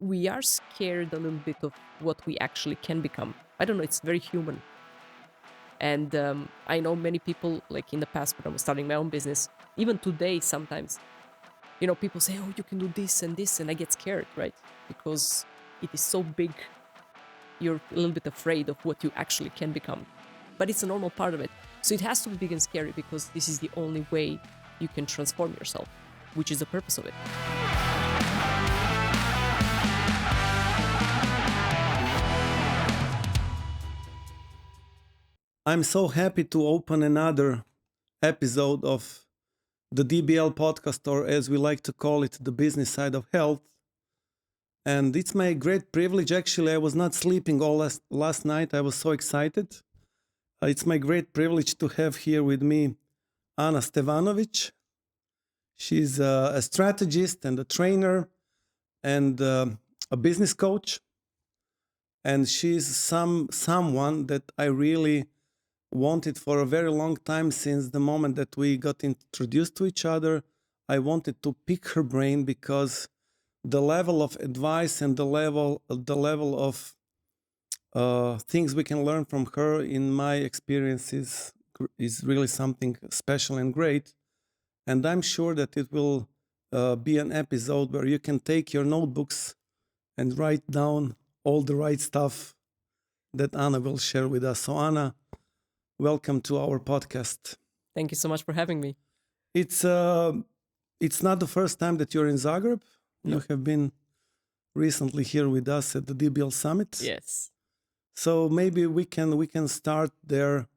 we are scared a little bit of what we actually can become. I don't know, it's very human. And I know many people, like in the past when I was starting my own business, even today sometimes, people say, oh, you can do this, and I get scared, right? Because it is so big, you're a little bit afraid of what you actually can become. But it's a normal part of it. So it has to be big and scary because this is the only way you can transform yourself, which is the purpose of it. I'm so happy to open another episode of the DBL podcast, or as we like to call it, the business side of health. And it's my great privilege. Actually, I was not sleeping all last night. I was so excited. It's my great privilege to have here with me Ana Stevanović. She's a strategist and a trainer and a business coach. And she's someone that I really wanted for a very long time. Since the moment that we got introduced to each other, I wanted to pick her brain because the level of advice and the level of things we can learn from her, in my experience, is really something special and great. And I'm sure that it will be an episode where you can take your notebooks and write down all the right stuff that Ana will share with us. So Ana, welcome to our podcast. Thank you so much for having me. It's not the first time that you're in Zagreb. No. You have been recently here with us at the DBL Summit. Yes. So maybe we can start there.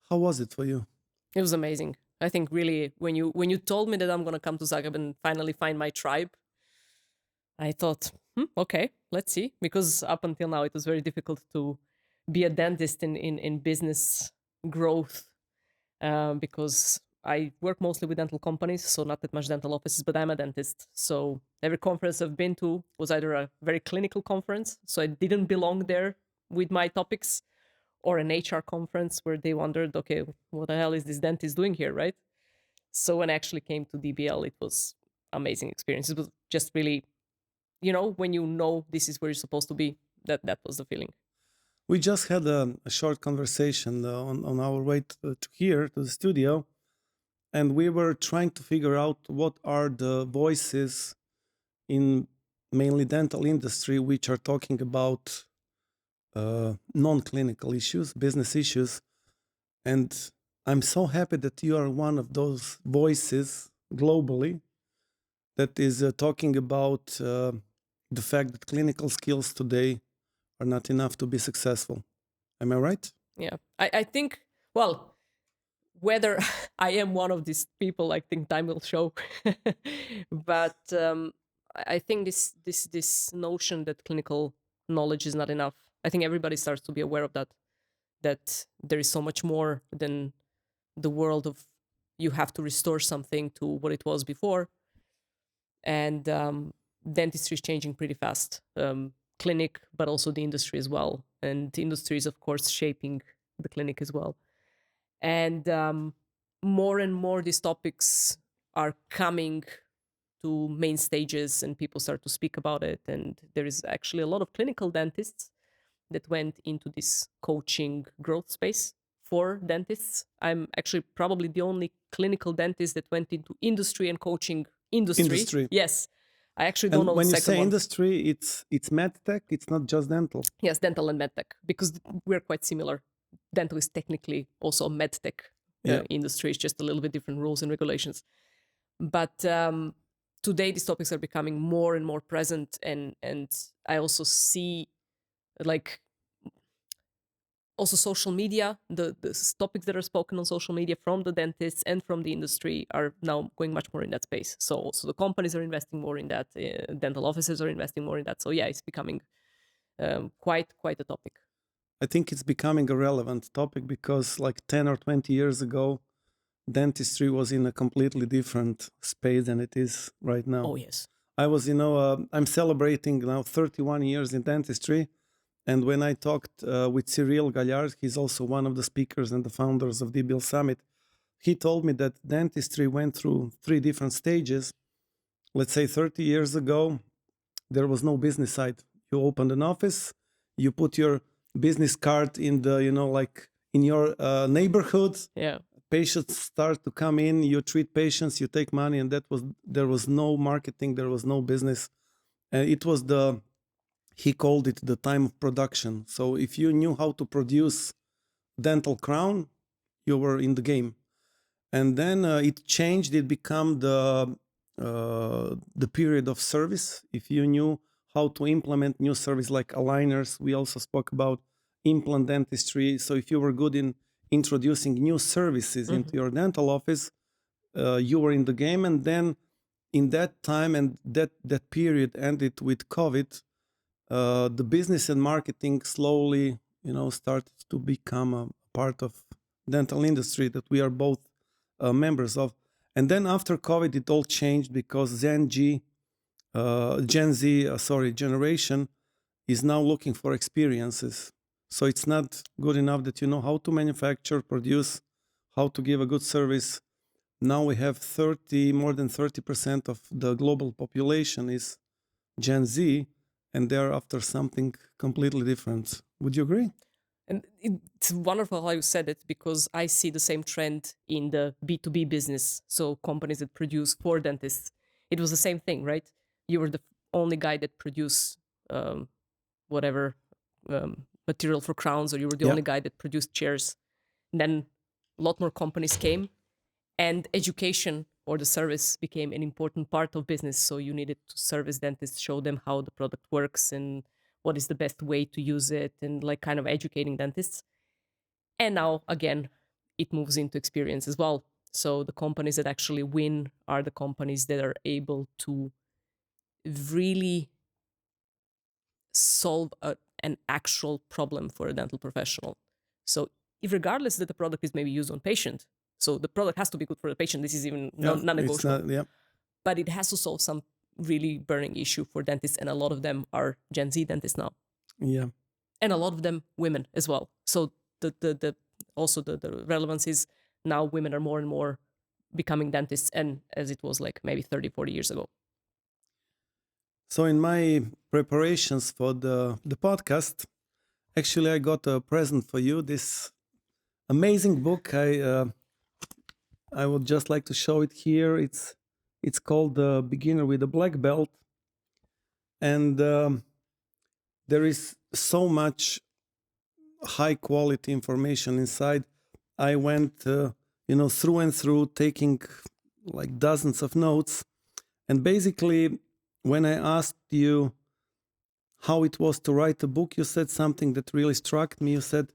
How was it for you? It was amazing. I think really when you told me that I'm going to come to Zagreb and finally find my tribe, I thought, okay, let's see. Because up until now, it was very difficult to be a dentist in business growth because I work mostly with dental companies, so not that much dental offices, but I'm a dentist. So every conference I've been to was either a very clinical conference, so I didn't belong there with my topics, or an HR conference where they wondered, okay, what the hell is this dentist doing here, right? So when I actually came to DBL, it was amazing experience. It was just really, when you know this is where you're supposed to be, that was the feeling. We just had a short conversation on our way to here, to the studio, and we were trying to figure out what are the voices in mainly dental industry which are talking about non-clinical issues, business issues. And I'm so happy that you are one of those voices globally that is talking about the fact that clinical skills today are not enough to be successful. Am I right? Yeah, I think, well, whether I am one of these people, I think time will show. But I think this notion that clinical knowledge is not enough, I think everybody starts to be aware of that there is so much more than the world of you have to restore something to what it was before. And dentistry is changing pretty fast. Clinic, but also the industry as well. And the industry is, of course, shaping the clinic as well. And more and more these topics are coming to main stages and people start to speak about it. And there is actually a lot of clinical dentists that went into this coaching growth space for dentists. I'm actually probably the only clinical dentist that went into industry and coaching industry. Yes. I actually don't know when the you second say one. Industry, it's medtech, it's not just dental. Yes, dental and medtech, because we're quite similar. Dental is technically also a medtech industry. It's just a little bit different rules and regulations. But today these topics are becoming more and more present, and I also see also social media, the topics that are spoken on social media from the dentists and from the industry are now going much more in that space. So also the companies are investing more in that. Dental offices are investing more in that. So yeah, it's becoming quite a topic. I think it's becoming a relevant topic because like 10 or 20 years ago, dentistry was in a completely different space than it is right now. Oh, yes. I was, I'm celebrating now 31 years in dentistry. And when I talked with Cyril Gallard, he's also one of the speakers and the founders of DBL Summit, he told me that dentistry went through 3 different stages. Let's say 30 years ago, there was no business side. You opened an office, you put your business card in the, like in your neighborhood. Yeah. Patients start to come in, you treat patients, you take money, and there was no marketing, there was no business. And it was he called it the time of production. So if you knew how to produce dental crown, you were in the game. And then it changed, it became the period of service. If you knew how to implement new service like aligners, we also spoke about implant dentistry. So if you were good in introducing new services into your dental office, you were in the game. And then in that time, and that period ended with COVID, the business and marketing slowly, started to become a part of dental industry that we are both members of. And then after COVID, it all changed because Gen Z generation is now looking for experiences. So it's not good enough that you know how to manufacture, produce, how to give a good service. Now we have more than 30% of the global population is Gen Z, and they're after something completely different. Would you agree? And it's wonderful how you said it, because I see the same trend in the B2B business. So companies that produce for dentists, it was the same thing, right? You were the only guy that produced whatever material for crowns, or you were the only guy that produced chairs. And then a lot more companies came, and education or the service became an important part of business. So you needed to service dentists, show them how the product works and what is the best way to use it, and like kind of educating dentists. And now, again, it moves into experience as well. So the companies that actually win are the companies that are able to really solve an actual problem for a dental professional. So regardless that the product is maybe used on patient, so the product has to be good for the patient. This is even non-negotiable. But it has to solve some really burning issue for dentists, and a lot of them are Gen Z dentists now. Yeah. And a lot of them women as well. So the relevance is now women are more and more becoming dentists, and as it was like maybe 30, 40 years ago. So in my preparations for the podcast, actually I got a present for you, this amazing book. I would just like to show it here. It's called The Beginner with a Black Belt. And there is so much high quality information inside. I went, through and through, taking like dozens of notes. And basically, when I asked you how it was to write a book, you said something that really struck me. You said,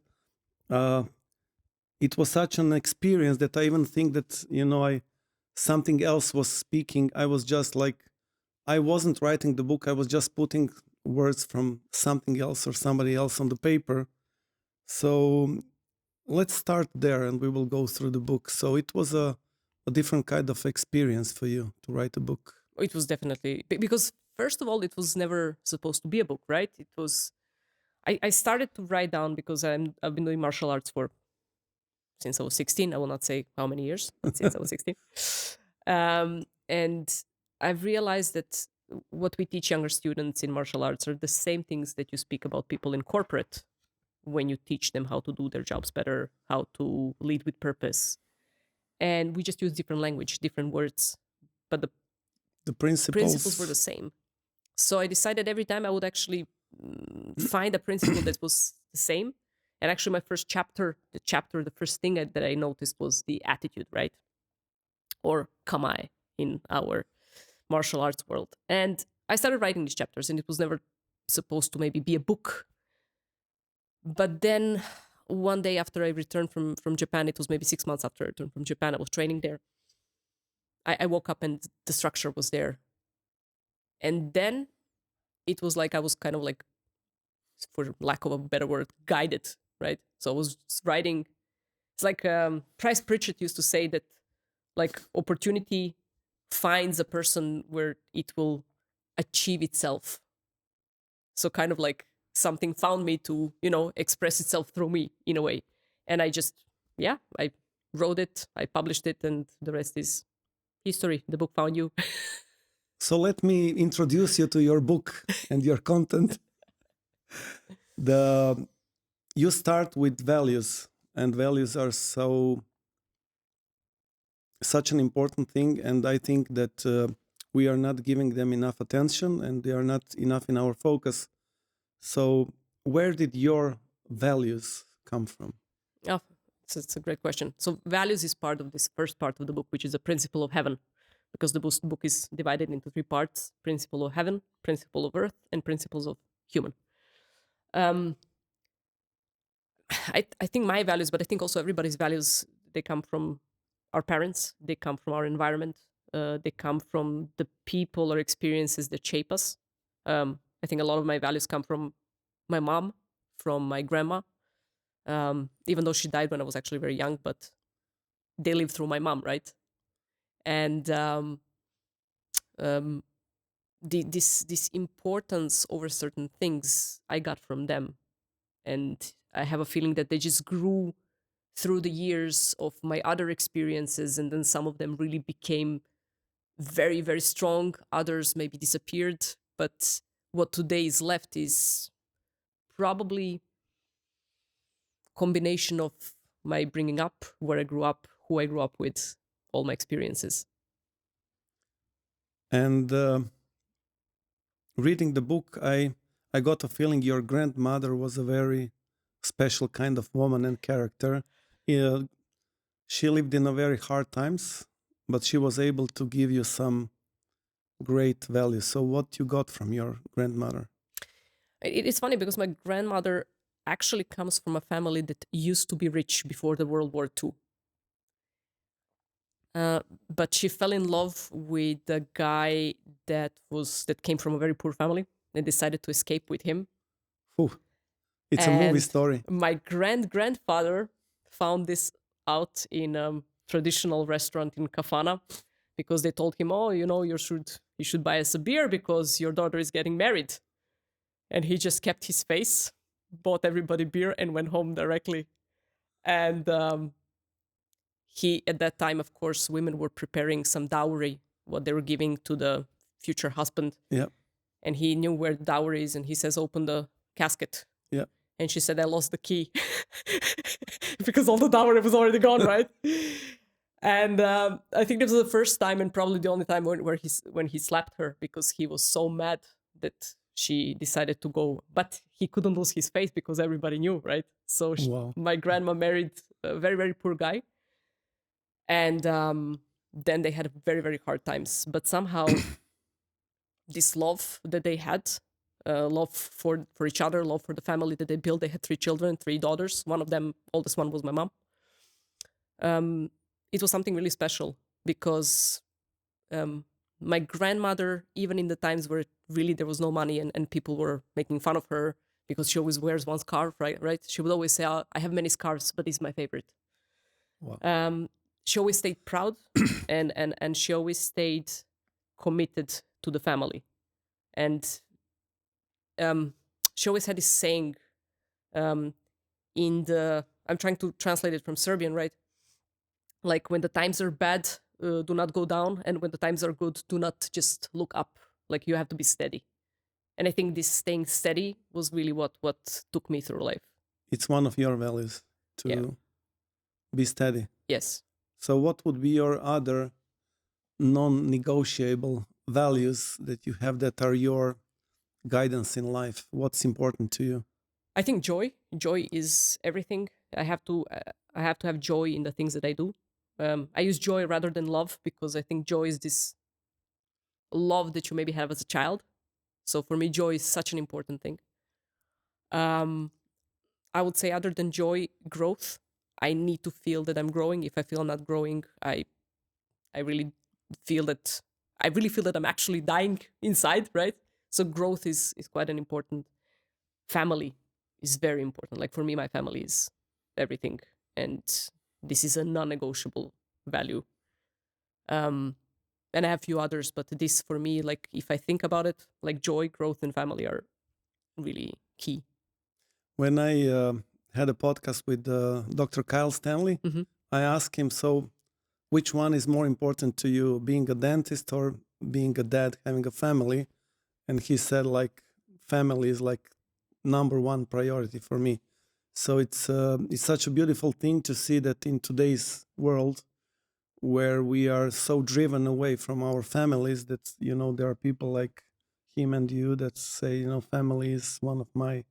it was such an experience that I even think that, something else was speaking. I was just like, I wasn't writing the book. I was just putting words from something else or somebody else on the paper. So let's start there and we will go through the book. So it was a different kind of experience for you to write a book. It was definitely, because first of all, it was never supposed to be a book, right? It was, I started to write down because I've been doing martial arts since I was 16. I will not say how many years, but since I was 16. And I've realized that what we teach younger students in martial arts are the same things that you speak about people in corporate when you teach them how to do their jobs better, how to lead with purpose. And we just use different language, different words, but the principles were the same. So I decided every time I would actually find a principle that was the same. And actually my first chapter, the first thing that I noticed was the attitude, right? Or kamae in our martial arts world. And I started writing these chapters, and it was never supposed to maybe be a book. But then one day after I returned from Japan, it was maybe 6 months after I returned from Japan, I was training there. I woke up and the structure was there. And then it was like I was kind of like, for lack of a better word, guided, right? So I was writing. It's like Price Pritchett used to say that like opportunity finds a person where it will achieve itself. So kind of like something found me to, express itself through me in a way. And I just, I wrote it, I published it, and the rest is history. The book found you. So let me introduce you to your book and your content. You start with values, and values are such an important thing, and I think that we are not giving them enough attention, and they are not enough in our focus. So where did your values come from? Oh, it's a great question. So values is part of this first part of the book, which is a principle of heaven, because the book is divided into 3 parts: principle of heaven, principle of earth, and principles of human. I think my values, but I think also everybody's values, they come from our parents, they come from our environment, they come from the people or experiences that shape us. I think a lot of my values come from my mom, from my grandma, even though she died when I was actually very young, but they lived through my mom, right? And this importance over certain things I got from them. And I have a feeling that they just grew through the years of my other experiences, and then some of them really became very, very strong. Others maybe disappeared. But what today is left is probably combination of my bringing up, where I grew up, who I grew up with, all my experiences. And reading the book, I got a feeling your grandmother was a very special kind of woman and character. She lived in a very hard times, but she was able to give you some great values. So what you got from your grandmother? It's funny because my grandmother actually comes from a family that used to be rich before the World War II. But she fell in love with a guy that came from a very poor family and decided to escape with him. Ooh, it's a movie story. My grandfather found this out in a traditional restaurant in Kafana, because they told him, "Oh, you should buy us a beer because your daughter is getting married." And he just kept his face, bought everybody beer, and went home directly. And he, at that time, of course, women were preparing some dowry, what they were giving to the future husband. Yeah. And he knew where the dowry is, and he says, "Open the casket." Yeah. And she said, "I lost the key," because all the dowry was already gone, right? And I think this was the first time, and probably the only time when he slapped her, because he was so mad that she decided to go. But he couldn't lose his face because everybody knew, right? So Wow. my grandma married a very, very poor guy. And then they had very, very hard times. But somehow this love that they had, love for each other, love for the family that they built. They had 3 children, 3 daughters. One of them, oldest one, was my mom. It was something really special because my grandmother, even in the times where really there was no money and people were making fun of her because she always wears one scarf, right? She would always say, "Oh, I have many scarves, but this is my favorite." Wow. She always stayed proud and she always stayed committed to the family. And she always had this saying, I'm trying to translate it from Serbian, right? Like, when the times are bad, do not go down. And when the times are good, do not just look up. Like, you have to be steady. And I think this staying steady was really what took me through life. It's one of your values to be steady. Yes. So what would be your other non-negotiable values that you have that are your guidance in life? What's important to you? I think joy. Joy is everything. I have to have joy in the things that I do. I use joy rather than love because I think joy is this love that you maybe have as a child. So for me, joy is such an important thing. I would say, other than joy, growth. I need to feel that I'm growing. If I feel I'm not growing, I really feel that I'm actually dying inside, right? So growth is quite an important. Family is very important. Like, for me, my family is everything, and this is a non-negotiable value. And I have a few others, but this, for me, like, if I think about it, like, joy, growth, and family are really key. When I had a podcast with Dr. Kyle Stanley, I asked him, so which one is more important to you, being a dentist or being a dad, having a family, and he said like family is like number one priority for me. So it's such a beautiful thing to see that in today's world, where we are so driven away from our families, that there are people like him and you that say family is one of my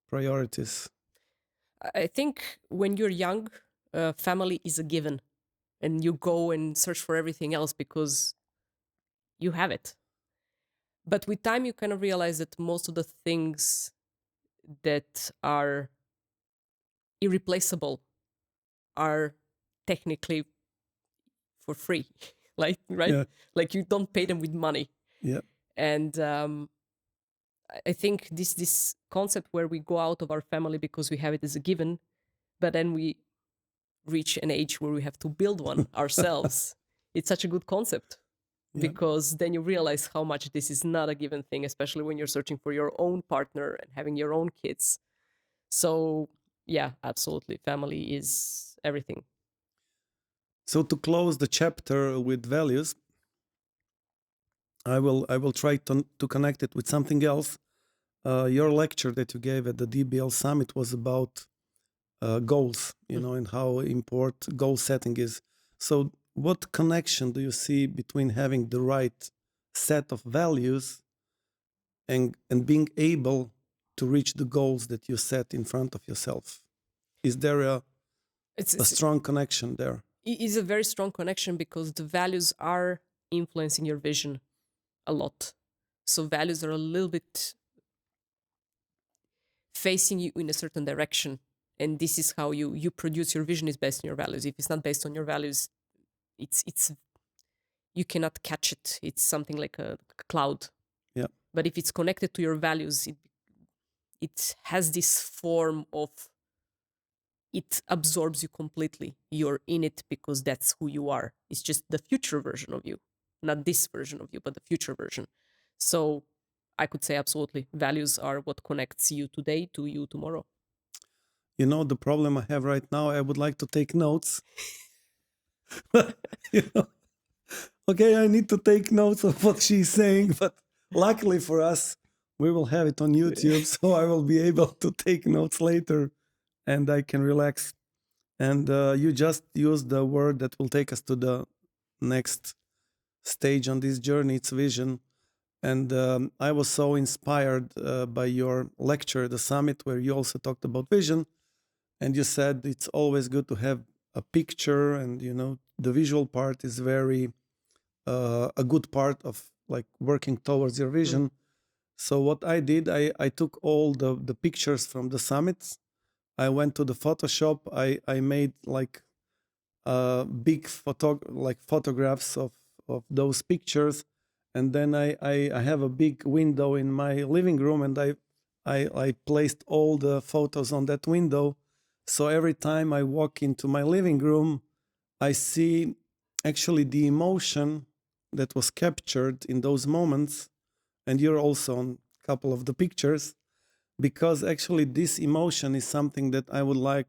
priorities. I think when you're young, family is a given, and you go and search for everything else because you have it. But with time, you kind of realize that most of the things that are irreplaceable are technically for free, like, right? Yeah. Like, you don't pay them with money. Yeah. And I think this concept where we go out of our family because we have it as a given, but then we reach an age where we have to build one ourselves. It's such a good concept, Yeah. because then you realize how much this is not a given thing, especially when you're searching for your own partner and having your own kids. So yeah, absolutely, family is everything. So to close the chapter with values, I will try to connect it with something else. Your lecture that you gave at the DBL summit was about goals, and how important goal setting is. So what connection do you see between having the right set of values and being able to reach the goals that you set in front of yourself? Is there a strong connection there? It is a very strong connection, because the values are influencing your vision a lot. So values are a little bit facing you in a certain direction, and this is how you produce your vision, is based on your values. If it's not based on your values, it's you cannot catch it. It's something like a cloud. Yeah. But if it's connected to your values, it has this form of, it absorbs you completely. You're in it because that's who you are. It's just the future version of you, not this version of you, but the future version. So I could say absolutely, values are what connects you today to you tomorrow. The problem I have right now, I would like to take notes. you know, okay, I need to take notes of what she's saying, but luckily for us, we will have it on YouTube, so I will be able to take notes later and I can relax. And you just used the word that will take us to the next stage on this journey. It's vision. And I was so inspired by your lecture at the summit, where you also talked about vision. And you said it's always good to have a picture, and the visual part is very a good part of like working towards your vision. So what I did, I took all the pictures from the summits. I went to the Photoshop. I made like big photographs of those pictures, and then I have a big window in my living room, and I placed all the photos on that window. So every time I walk into my living room, I see actually the emotion that was captured in those moments, and you're also on a couple of the pictures, because actually this emotion is something that I would like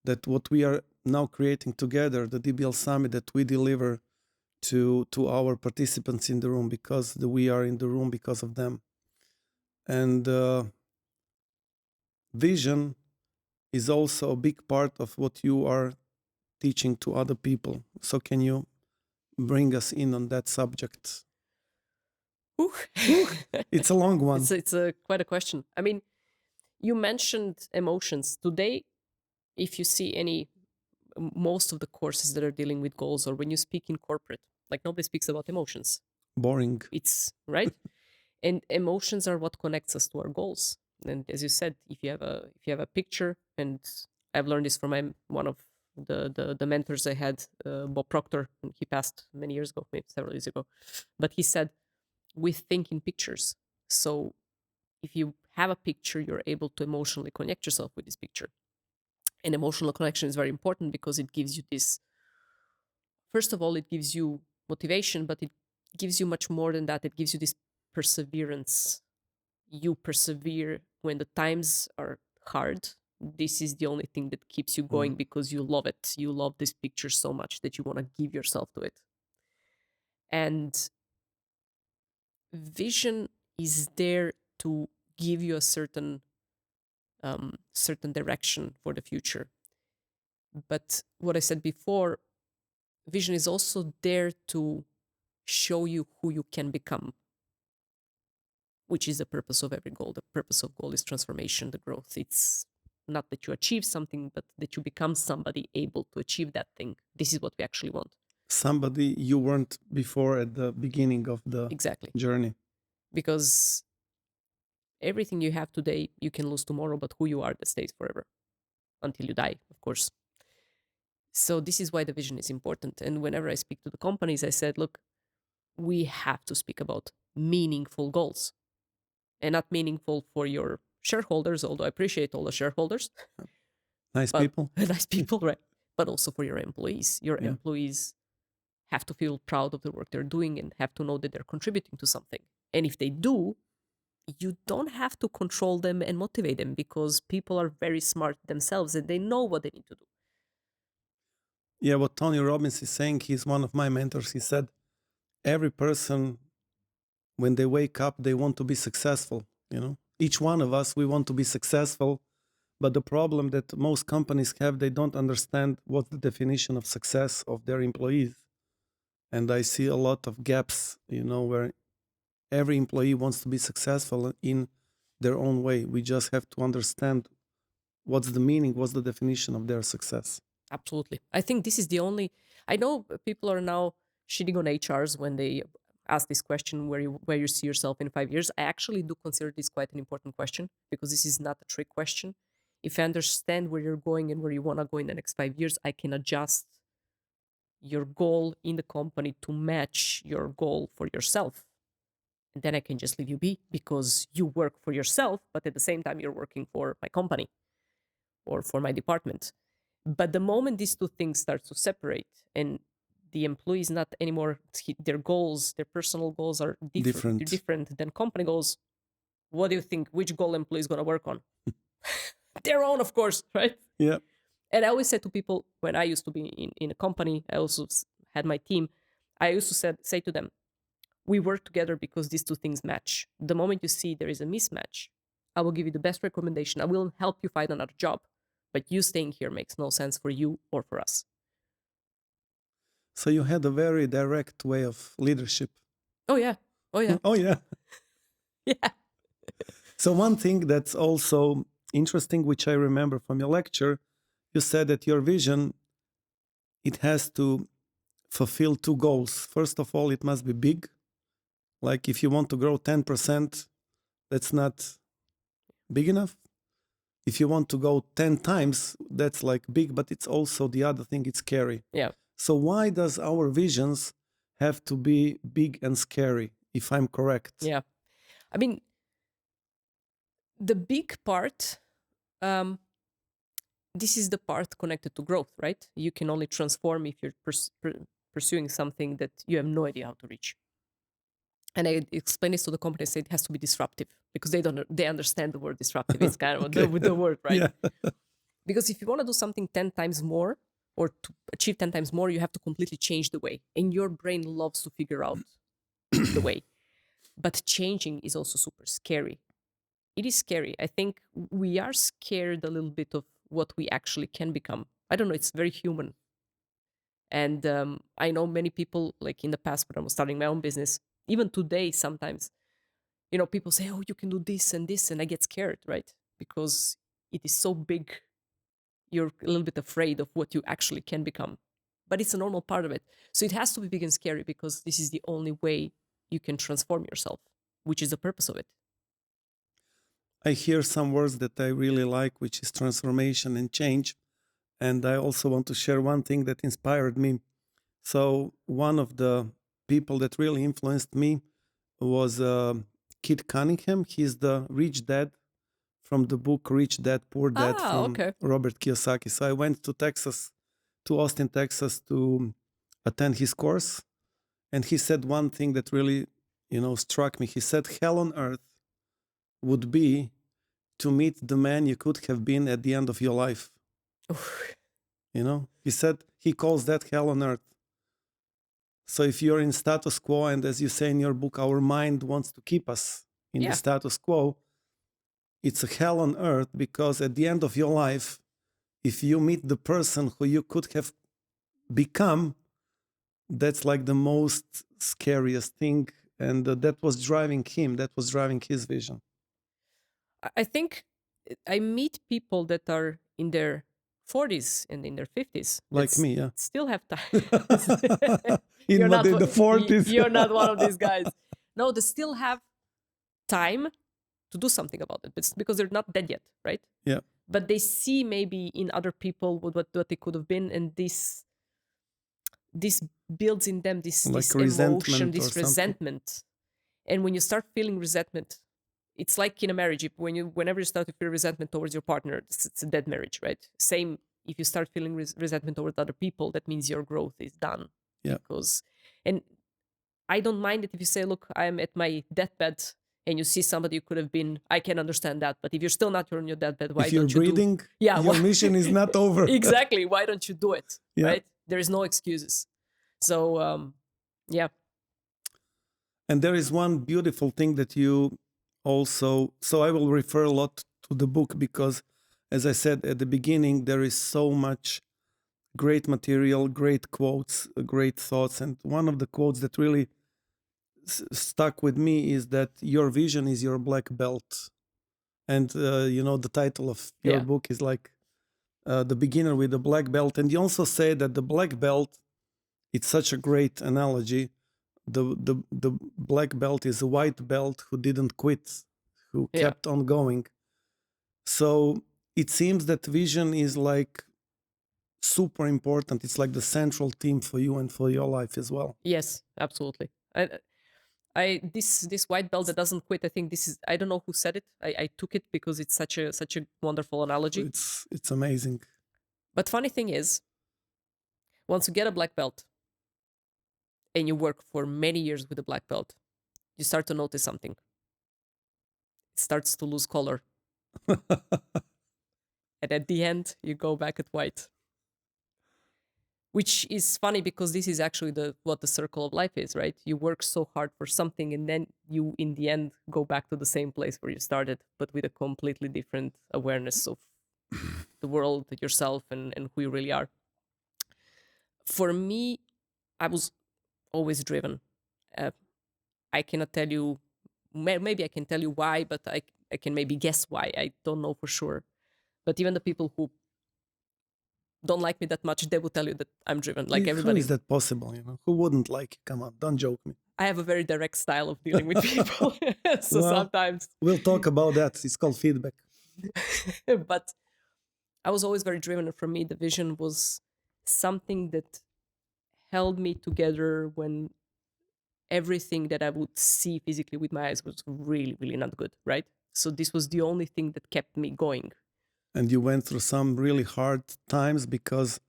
that what we are now creating together, the DBL Summit, that we deliver to our participants in the room, because we are in the room because of them. And vision is also a big part of what you are teaching to other people. So can you bring us in on that subject? It's a long one. It's quite a question. I mean, you mentioned emotions. Today, if you see most of the courses that are dealing with goals, or when you speak in corporate, like, nobody speaks about emotions. Boring. It's right. And emotions are what connects us to our goals. And as you said, if you have a picture, and I've learned this from one of the mentors I had, Bob Proctor, and he passed many years ago, maybe several years ago. But he said, we think in pictures. So if you have a picture, you're able to emotionally connect yourself with this picture. And emotional connection is very important, because it gives you this, first of all, it gives you motivation, but it gives you much more than that. It gives you this perseverance. You persevere when the times are hard. This is the only thing that keeps you going, because you love it. You love this picture so much that you want to give yourself to it. And vision is there to give you a certain direction for the future. But what I said before, vision is also there to show you who you can become, which is the purpose of every goal. The purpose of goal is transformation, the growth. It's not that you achieve something, but that you become somebody able to achieve that thing. This is what we actually want. Somebody you weren't before at the beginning of the Exactly. journey. Because everything you have today, you can lose tomorrow, but who you are, that stays forever. Until you die, of course. So this is why the vision is important. And whenever I speak to the companies, I said, look, we have to speak about meaningful goals. And not meaningful for your shareholders, although I appreciate all the shareholders. Nice people. Nice people, right? But also for your employees. Your Yeah. employees have to feel proud of the work they're doing and have to know that they're contributing to something. And if they do, you don't have to control them and motivate them, because people are very smart themselves and they know what they need to do. Yeah, what Tony Robbins is saying, he's one of my mentors. He said, every person, when they wake up, they want to be successful. You know, each one of us, we want to be successful. But the problem that most companies have, they don't understand what's the definition of success of their employees. And I see a lot of gaps, you know, where every employee wants to be successful in their own way. We just have to understand what's the meaning, what's the definition of their success. Absolutely. I think this is the only... I know people are now shitting on HRs when they ask this question, where you see yourself in 5 years. I actually do consider this quite an important question, because this is not a trick question. If I understand where you're going and where you want to go in the next 5 years, I can adjust your goal in the company to match your goal for yourself. And then I can just leave you be, because you work for yourself, but at the same time, you're working for my company or for my department. But the moment these two things start to separate, and the employee is not anymore, their goals, their personal goals are different. They're different than company goals. What do you think? Which goal employee is going to work on? Their own, of course, right? Yeah. And I always said to people, when I used to be in a company, I also had my team, I used to say to them, we work together because these two things match. The moment you see there is a mismatch, I will give you the best recommendation. I will help you find another job. But you staying here makes no sense for you or for us. So you had a very direct way of leadership. Oh, yeah. Oh, yeah. Oh, yeah. Yeah. So one thing that's also interesting, which I remember from your lecture, you said that your vision, it has to fulfill two goals. First of all, it must be big. Like if you want to grow 10%, that's not big enough. If you want to go 10 times, that's like big, but it's also the other thing, it's scary. Yeah. So why does our visions have to be big and scary, if I'm correct? Yeah. I mean, the big part, this is the part connected to growth, right? You can only transform if you're pursuing something that you have no idea how to reach. And I explain this to the company, I say it has to be disruptive, because they understand the word disruptive. It's kind of Okay. the word, right? Yeah. Because if you want to do something 10 times more, or to achieve 10 times more, you have to completely change the way. And your brain loves to figure out the way. But changing is also super scary. It is scary. I think we are scared a little bit of what we actually can become. I don't know, it's very human. And I know many people, like in the past when I was starting my own business, even today sometimes, you know, people say, oh, you can do this, and I get scared, right? Because it is so big, you're a little bit afraid of what you actually can become. But it's a normal part of it. So it has to be big and scary, because this is the only way you can transform yourself, which is the purpose of it. I hear some words that I really like, which is transformation and change. And I also want to share one thing that inspired me. So one of the people that really influenced me was Kit Cunningham. He's the rich dad from the book Rich Dad, Poor Dad from Okay. Robert Kiyosaki. So I went to Austin, Texas to attend his course. And he said one thing that really, struck me. He said, hell on earth would be to meet the man you could have been at the end of your life. He said he calls that hell on earth. So if you're in status quo, and as you say in your book, our mind wants to keep us in the status quo, it's a hell on earth, because at the end of your life, if you meet the person who you could have become, that's like the most scariest thing. And that was driving him, that was driving his vision. I think I meet people that are in their 40s and in their 50s. Like me, yeah. Still have time. in the 40s. You're not one of these guys. No, they still have time to do something about it. It's because they're not dead yet, right? Yeah. But they see maybe in other people what they could have been, and this builds in them this emotion, this resentment. And when you start feeling resentment, it's like in a marriage. Whenever you start to feel resentment towards your partner, it's a dead marriage, right? Same if you start feeling resentment towards other people, that means your growth is done. Yeah. And I don't mind it if you say, look, I'm at my deathbed, and you see somebody you could have been. I can understand that. But if you're still not on your deathbed, why don't you breathing, your mission is not over. Exactly. Why don't you do it? Yeah. Right? There is no excuses. So, yeah. And there is one beautiful thing that you also, so I will refer a lot to the book, because as I said at the beginning, there is so much great material, great quotes, great thoughts. And one of the quotes that really stuck with me is that your vision is your black belt. And, the title of your book is like The Beginner with the Black Belt. And you also say that the black belt, it's such a great analogy. The black belt is a white belt who didn't quit, who kept on going. So it seems that vision is like super important. It's like the central theme for you and for your life as well. Yes, absolutely. This white belt that doesn't quit, I think this is, I don't know who said it. I took it because it's such a wonderful analogy. It's amazing. But funny thing is, once you get a black belt and you work for many years with a black belt, you start to notice something. It starts to lose color. And at the end, you go back at white. Which is funny, because this is actually what the circle of life is, right? You work so hard for something, and then you, in the end, go back to the same place where you started, but with a completely different awareness of the world, yourself, and who you really are. For me, I was always driven. I cannot tell you, maybe I can tell you why, but I can maybe guess why. I don't know for sure. But even the people who don't like me that much, they will tell you that I'm driven, like everybody. How is that possible? Who wouldn't like you? Come on, don't joke me. I have a very direct style of dealing with people. So sometimes we'll talk about that. It's called feedback. But I was always very driven, and for me the vision was something that held me together when everything that I would see physically with my eyes was really, really not good, right? So this was the only thing that kept me going. And you went through some really hard times, because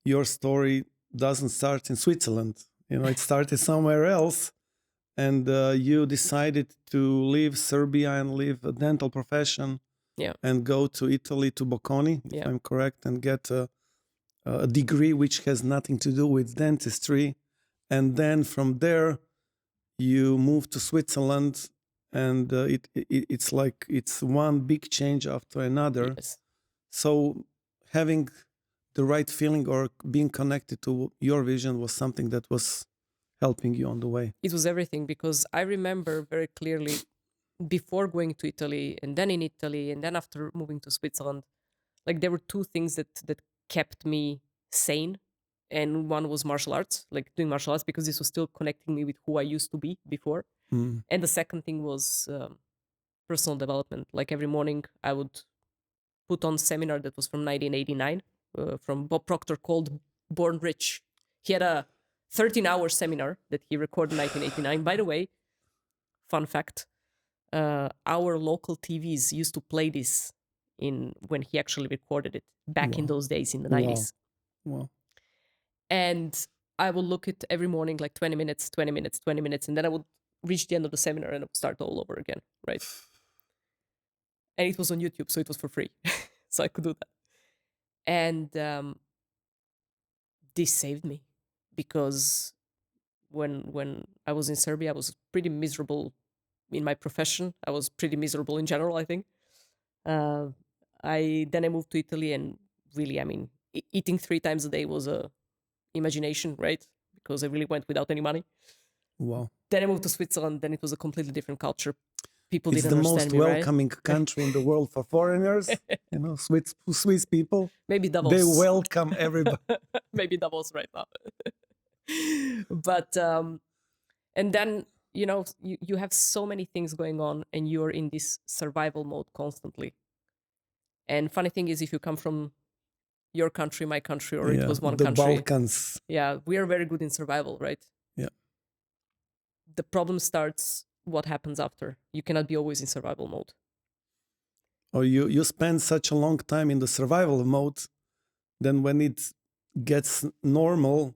your story doesn't start in Switzerland. It started somewhere else. And you decided to leave Serbia and leave a dental profession and go to Italy, to Bocconi, if I'm correct, and get a degree which has nothing to do with dentistry. And then from there, you moved to Switzerland, and it's like it's one big change after another. Yes. So having the right feeling or being connected to your vision was something that was helping you on the way. It was everything, because I remember very clearly, before going to Italy, and then in Italy, and then after moving to Switzerland, like there were two things that kept me sane. And one was martial arts, like doing martial arts, because this was still connecting me with who I used to be before. And the second thing was personal development. Like every morning I would put on a seminar that was from 1989 from Bob Proctor, called Born Rich. He had a 13-hour seminar that he recorded in 1989. By the way, fun fact, our local TVs used to play this when he actually recorded it back in those days in the 90s. Wow. And I would look at every morning like 20 minutes, 20 minutes, 20 minutes, and then I would reach the end of the seminar and I would start all over again, right? And it was on YouTube, so it was for free. So I could do that. And this saved me, because when I was in Serbia, I was pretty miserable in my profession. I was pretty miserable in general, I think. I moved to Italy, and really, I mean, eating 3 times a day was a imagination, right? Because I really went without any money. Wow. Then I moved to Switzerland. Then it was a completely different culture. People It's didn't the understand most me, right? welcoming country in the world for foreigners. You know, Swiss people. Maybe Davos. They welcome everybody. Maybe Davos right now. But and then you have so many things going on, and you're in this survival mode constantly. And funny thing is, if you come from your country, my country, or it was one the country, Balkans. yeah, we are very good in survival, right? Yeah. The problem starts what happens after. You cannot be always in survival mode. Or you spend such a long time in the survival mode, then when it gets normal,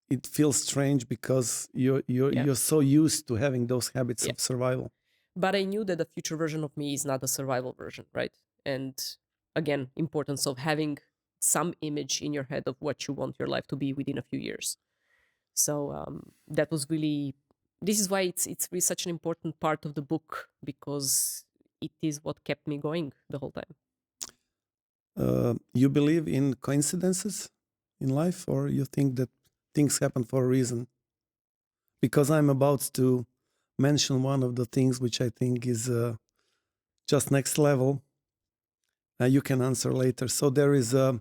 it feels strange because you're so used to having those habits of survival. But I knew that the future version of me is not a survival version, right? And again, importance of having some image in your head of what you want your life to be within a few years. So that was really, this is why it's really such an important part of the book, because it is what kept me going the whole time. You believe in coincidences in life, or you think that things happen for a reason? Because I'm about to mention one of the things which I think is just next level. You can answer later. So there is a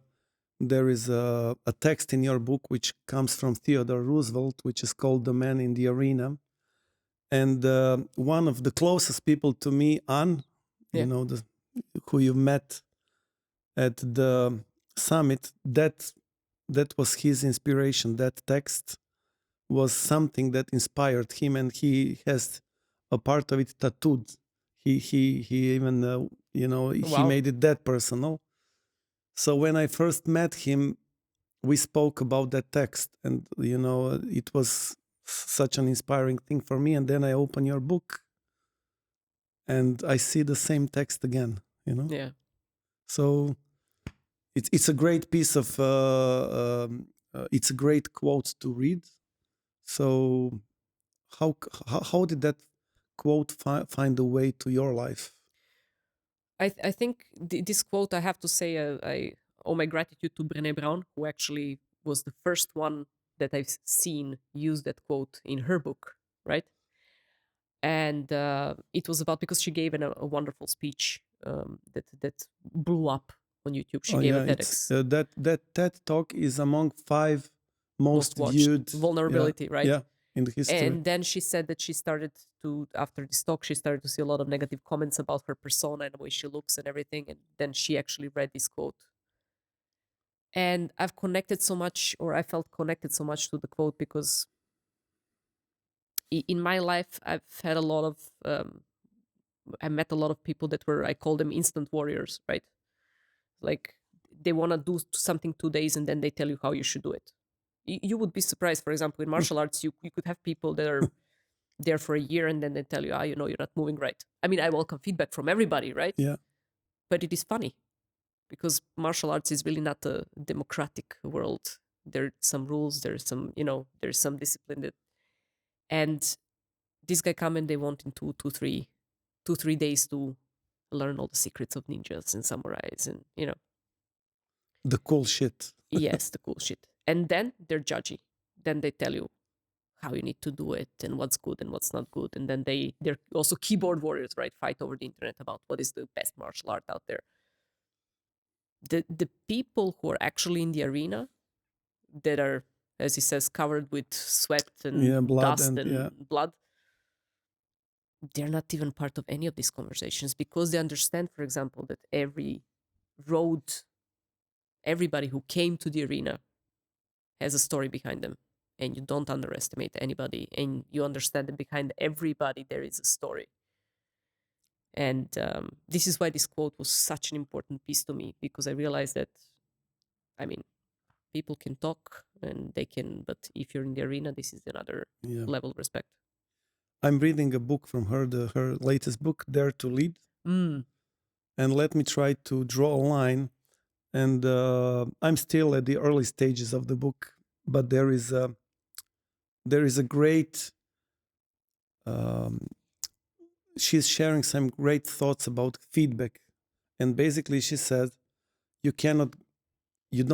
text in your book which comes from Theodore Roosevelt, which is called "The Man in the Arena." And one of the closest people to me, Anne, who you met at the summit, that was his inspiration. That text was something that inspired him, and he has a part of it tattooed. He even he made it that personal. So when I first met him, we spoke about that text, and it was such an inspiring thing for me. And then I open your book, and I see the same text again. Yeah. So it's a great piece of it's a great quote to read. So how did that quote find a way to your life? I think this quote, I have to say, I owe my gratitude to Brené Brown, who actually was the first one that I've seen use that quote in her book, right? And it was about, because she gave a wonderful speech that blew up on YouTube. She gave a TEDx. That TED Talk is among 5 most viewed vulnerability, right? Yeah, in the history. And then she said that she started to, after this talk, she started to see a lot of negative comments about her persona and the way she looks and everything. And then she actually read this quote. And I've connected so much, or I felt connected so much to the quote, because in my life, I've had a lot of, I met a lot of people that were, I call them instant warriors, right? Like they want to do something 2 days and then they tell you how you should do it. You would be surprised, for example, in martial arts, you could have people that are there for a year and then they tell you, you're not moving right. I mean, I welcome feedback from everybody, right? Yeah. But it is funny because martial arts is really not a democratic world. There are some rules, there's some discipline and this guy come and they want in 2-3 days to learn all the secrets of ninjas and samurais and, the cool shit. Yes, the cool shit. And then they're judgy. Then they tell you how you need to do it and what's good and what's not good. And then they're also keyboard warriors, right? Fight over the internet about what is the best martial art out there. The people who are actually in the arena that are, as he says, covered with sweat and blood dust and blood, they're not even part of any of these conversations because they understand, for example, that everybody who came to the arena has a story behind them, and you don't underestimate anybody, and you understand that behind everybody there is a story. And this is why this quote was such an important piece to me, because I realized that, I mean, people can talk and they can, but if you're in the arena, this is another level of respect. I'm reading a book from her, her latest book, Dare to Lead. And let me try to draw a line. And I'm still at the early stages of the book, but there is there is a great, she's sharing some great thoughts about feedback. And basically she said, you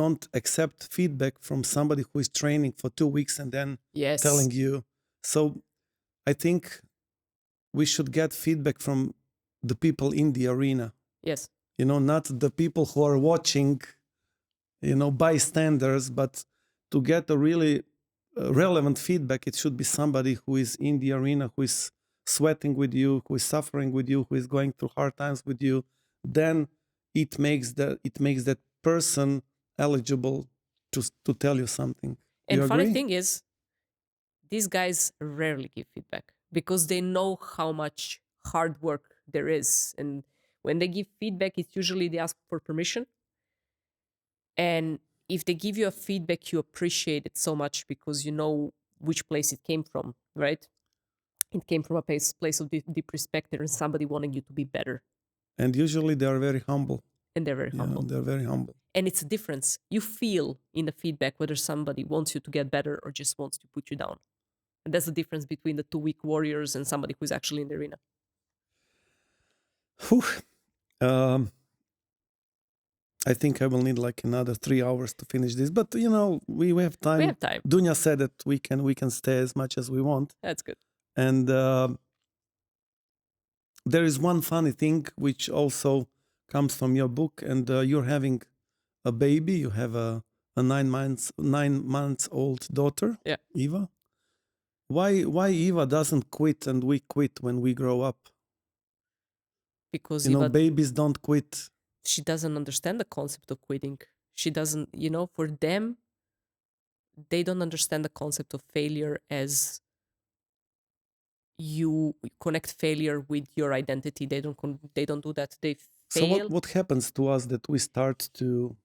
don't accept feedback from somebody who is training for 2 weeks and then Yes. telling you. So I think we should get feedback from the people in the arena, Yes. not the people who are watching, bystanders, but to get a really relevant feedback, it should be somebody who is in the arena, who is sweating with you, who is suffering with you, who is going through hard times with you. Then it makes that person eligible to tell you something. And You funny agree? thing is, these guys rarely give feedback because they know how much hard work there is. And when they give feedback, it's usually they ask for permission. And if they give you a feedback, you appreciate it so much because you know which place it came from, right? It came from a place of deep respect and somebody wanting you to be better. And usually they are very humble. And they're very humble. They're very humble. And it's a difference. You feel in the feedback whether somebody wants you to get better or just wants to put you down. And that's the difference between the 2 weak warriors and somebody who's actually in the arena. Whew. I think I will need like another 3 hours to finish this, but we have time. We have time. Dunya said that we can stay as much as we want. That's good. And there is one funny thing which also comes from your book, and you're having a baby. You have a 9 months old daughter, Yeah. Eva. Why Eva doesn't quit and we quit when we grow up? Because babies don't quit. She doesn't understand the concept of quitting. She doesn't, for them, they don't understand the concept of failure as you connect failure with your identity. They don't do that. They fail. So what happens to us that we start to?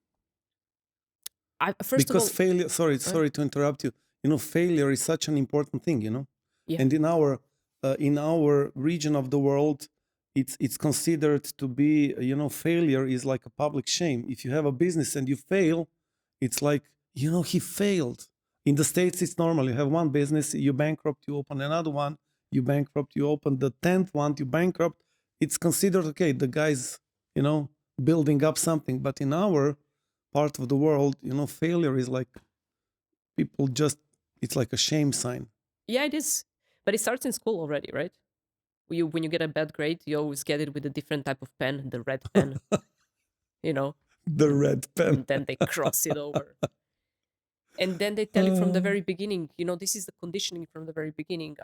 First because of all, failure. Sorry to interrupt you. Failure is such an important thing. Yeah. And in our region of the world, it's considered to be, failure is like a public shame. If you have a business and you fail, it's like, he failed. In the States, it's normal. You have one business, you bankrupt, you open another one, you bankrupt, you open the 10th one, you bankrupt. It's considered, okay, the guy's, building up something. But in our part of the world, failure is like, people just, it's like a shame sign. Yeah, it is. But it starts in school already, right? When you get a bad grade, you always get it with a different type of pen, the red pen. The red pen. And then they cross it over. And then they tell you from the very beginning, this is the conditioning from the very beginning.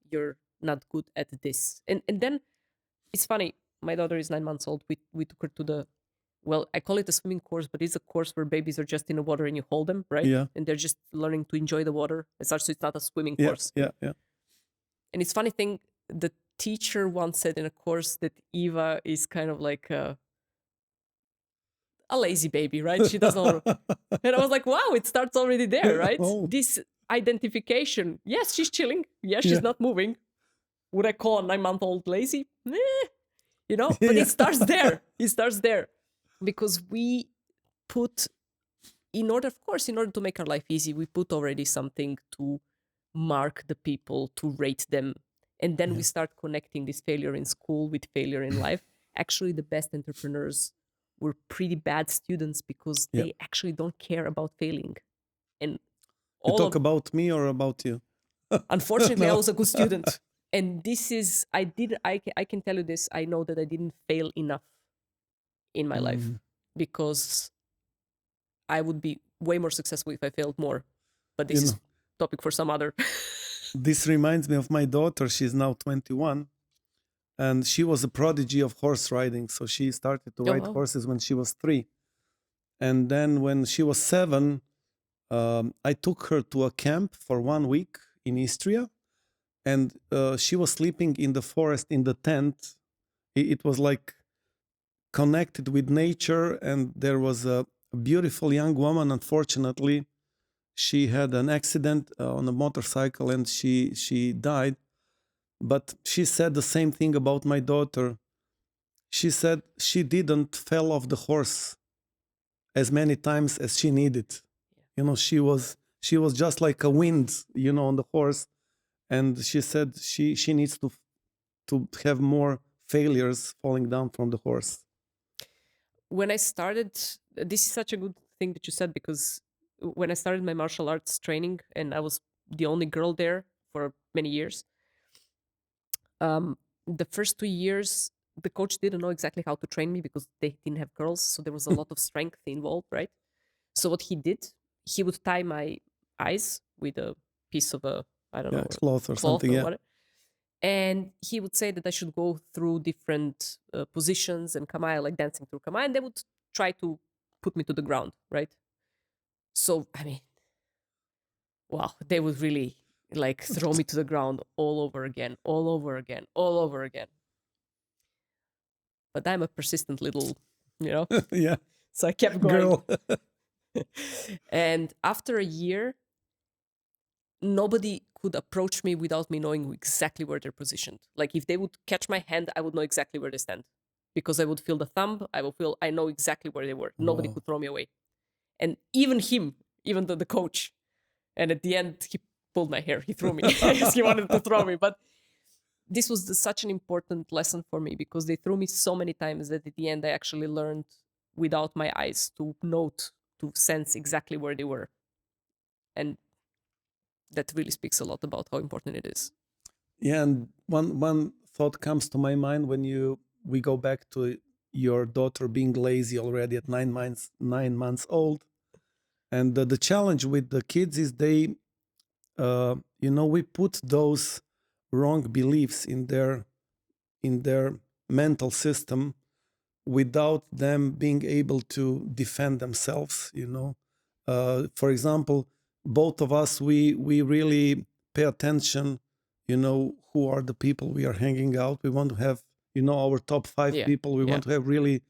You're not good at this. And then it's funny. My daughter is 9 months old. We took her to I call it a swimming course, but it's a course where babies are just in the water and you hold them, right? Yeah. And they're just learning to enjoy the water. So it's not a swimming course. Yeah. And it's funny thing, the teacher once said in a course that Eva is kind of like a lazy baby, right? She doesn't know. And I was like, wow, it starts already there, right? Oh. This identification. Yes, she's chilling. Yes, she's not moving. Would I call a 9-month-old lazy? But it starts there. It starts there. Because we put, in order to make our life easy, we put already something to mark the people, to rate them. And then we start connecting this failure in school with failure in life. Actually, the best entrepreneurs were pretty bad students because they actually don't care about failing. And you talk about me or about you? Unfortunately, I was a good student. And this is, I can tell you this, I know that I didn't fail enough in my life because I would be way more successful if I failed more. But this is topic for some other. This reminds me of my daughter. She's now 21 and she was a prodigy of horse riding. So she started to ride horses when she was 3. And then when she was 7, I took her to a camp for 1 week in Istria. And she was sleeping in the forest in the tent. It was like connected with nature, and there was a beautiful young woman. Unfortunately, she had an accident on a motorcycle and she died. But she said the same thing about my daughter. She said she didn't fall off the horse as many times as she needed. She was she was just like a wind, on the horse. And she said she needs to have more failures falling down from the horse. When I started, this is such a good thing that you said, because when I started my martial arts training, and I was the only girl there for many years, the first 2 years, the coach didn't know exactly how to train me because they didn't have girls. So there was a lot of strength involved, right? So what he did, he would tie my eyes with a piece of I don't know, Cloth or something, whatever. And he would say that I should go through different positions and kama, like dancing through kama, and they would try to put me to the ground, right? So, I mean, wow, they would really like throw me to the ground all over again. But I'm a persistent little, Yeah. So I kept going. Girl. And after a year, nobody could approach me without me knowing exactly where they're positioned. Like if they would catch my hand, I would know exactly where they stand, because I would feel the thumb. I know exactly where they were. Nobody Wow. could throw me away. And even the coach, and at the end, he pulled my hair. He threw me because he wanted to throw me. But this was such an important lesson for me, because they threw me so many times that at the end, I actually learned without my eyes to note, to sense exactly where they were. And that really speaks a lot about how important it is. Yeah, and one thought comes to my mind when we go back to your daughter being lazy already at 9 months old, and the challenge with the kids is they, we put those wrong beliefs in their mental system without them being able to defend themselves. For example, both of us, we really pay attention, who are the people we are hanging out. We want to have, our top 5 people. We want to have really,